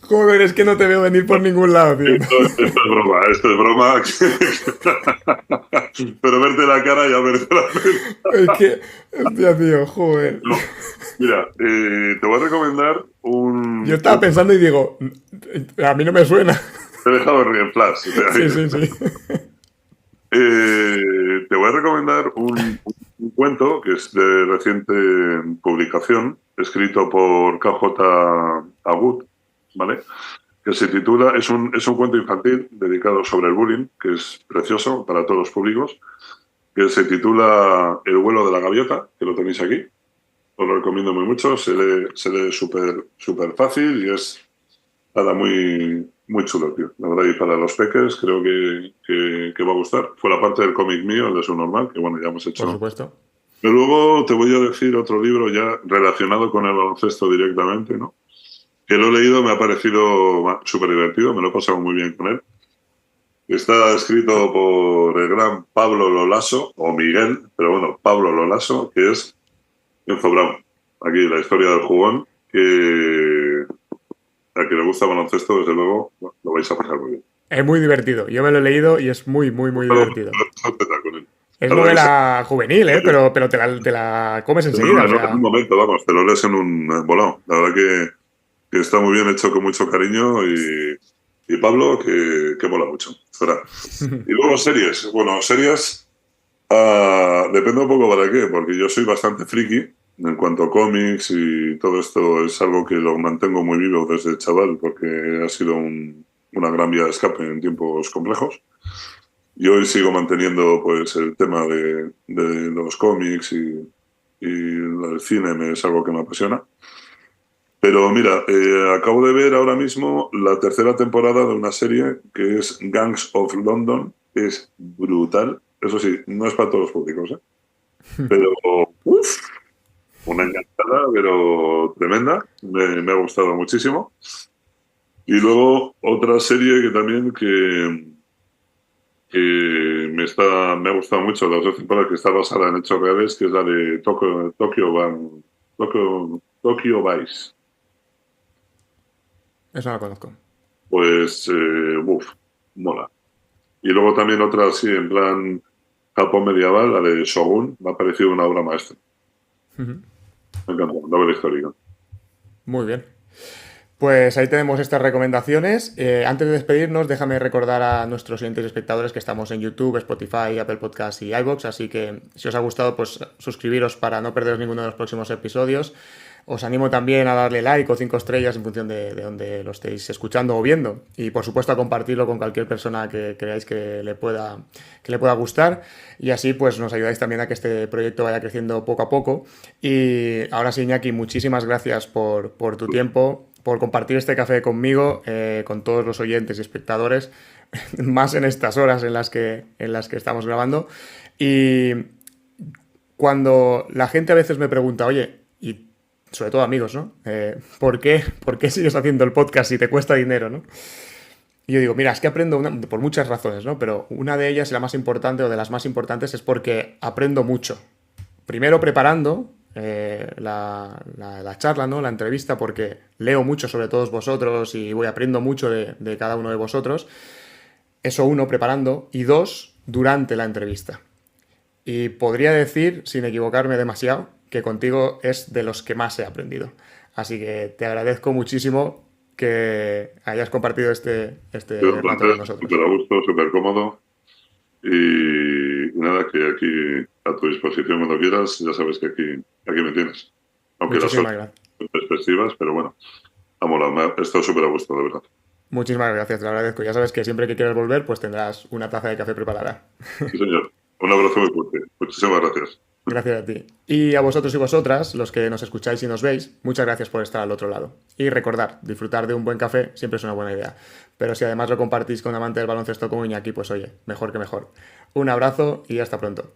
Joder, es que no te veo venir por ningún lado, tío. Esto es broma, esto es broma. Pero verte la cara ya merece la pena. Es que, hostia, tío, joder. No, mira, te voy a recomendar Yo estaba pensando y digo, a mí no me suena. Te he dejado en flash. Sí, sí, sí. Te voy a recomendar un cuento que es de reciente publicación, escrito por KJ Agut, ¿vale? Que se titula, es un cuento infantil dedicado sobre el bullying, que es precioso para todos los públicos, que se titula El vuelo de la gaviota, que lo tenéis aquí. Os lo recomiendo muy mucho, se lee súper fácil y es nada, muy, muy chulo, tío. La verdad, y para los peques creo que va a gustar. Fue la parte del cómic mío, el de Subnormal, que bueno, ya hemos Por hecho. supuesto. Pero luego te voy a decir otro libro ya relacionado con el baloncesto directamente, ¿no? Que lo he leído, me ha parecido súper divertido, me lo he pasado muy bien con él. Está escrito por el gran Pablo Lolaso, o Miguel, pero bueno, Pablo Lolaso, que es Enzo Brown. Aquí la historia del jugón, que a quien le gusta el baloncesto, desde luego, lo vais a pasar muy bien. Es muy divertido. Yo me lo he leído y es muy, muy, muy divertido. Con él. Es La verdad que novela juvenil, ¿eh? Pero te la comes enseguida. O en sea, un momento, vamos, te lo lees en un volado. La verdad que está muy bien hecho, con mucho cariño, y Pablo, que mola mucho. Fuera. Y luego series. Bueno, series depende un poco para qué, porque yo soy bastante friki en cuanto a cómics, y todo esto es algo que lo mantengo muy vivo desde chaval, porque ha sido una gran vía de escape en tiempos complejos. Y hoy sigo manteniendo pues el tema de los cómics, y el cine es algo que me apasiona. Pero mira, acabo de ver ahora mismo la tercera temporada de una serie que es Gangs of London. Es brutal. Eso sí, no es para todos los públicos, ¿eh? Pero, uff, una encantada, pero tremenda. Me ha gustado muchísimo. Y luego otra serie que también que me ha gustado mucho, las 2 temporadas, que está basada en hechos reales, que es la de Tokyo Vice. eso no lo conozco. Pues, mola. Y luego también otra así, en plan Japón medieval, la de Shogun, me ha parecido una obra maestra. Ujú. Me encanta, novela histórica. Muy bien. Pues ahí tenemos estas recomendaciones. Antes de despedirnos, déjame recordar a nuestros siguientes espectadores que estamos en YouTube, Spotify, Apple Podcasts y iVoox, así que si os ha gustado, pues suscribiros para no perderos ninguno de los próximos episodios. Os animo también a darle like o 5 estrellas en función de donde lo estéis escuchando o viendo. Y por supuesto a compartirlo con cualquier persona que creáis que le pueda gustar. Y así pues nos ayudáis también a que este proyecto vaya creciendo poco a poco. Y ahora sí, Iñaki, muchísimas gracias por tu tiempo, por compartir este café conmigo, con todos los oyentes y espectadores, más en estas horas en las que estamos grabando. Y cuando la gente a veces me pregunta, oye, y sobre todo amigos, ¿no? ¿Por qué sigues haciendo el podcast si te cuesta dinero, ¿no? Y yo digo, mira, es que aprendo por muchas razones, ¿no? Pero una de ellas, y la más importante o de las más importantes, es porque aprendo mucho. Primero preparando la charla, ¿no? La entrevista, porque leo mucho sobre todos vosotros y voy aprendiendo mucho de cada uno de vosotros. Eso, uno, preparando. Y dos, durante la entrevista. Y podría decir, sin equivocarme demasiado, que contigo es de los que más he aprendido. Así que te agradezco muchísimo que hayas compartido este rato con nosotros. Súper a gusto, súper cómodo. Y nada, que aquí a tu disposición cuando quieras, ya sabes que aquí me tienes. Aunque las Muchísimas son gracias. perspectivas, pero bueno, he estado súper a gusto, de verdad. Muchísimas gracias, te lo agradezco. Ya sabes que siempre que quieras volver, pues tendrás una taza de café preparada. Sí, señor. Un abrazo muy fuerte. Muchísimas gracias. Gracias a ti. Y a vosotros y vosotras, los que nos escucháis y nos veis, muchas gracias por estar al otro lado. Y recordad, disfrutar de un buen café siempre es una buena idea. Pero si además lo compartís con un amante del baloncesto como Iñaki, pues oye, mejor que mejor. Un abrazo y hasta pronto.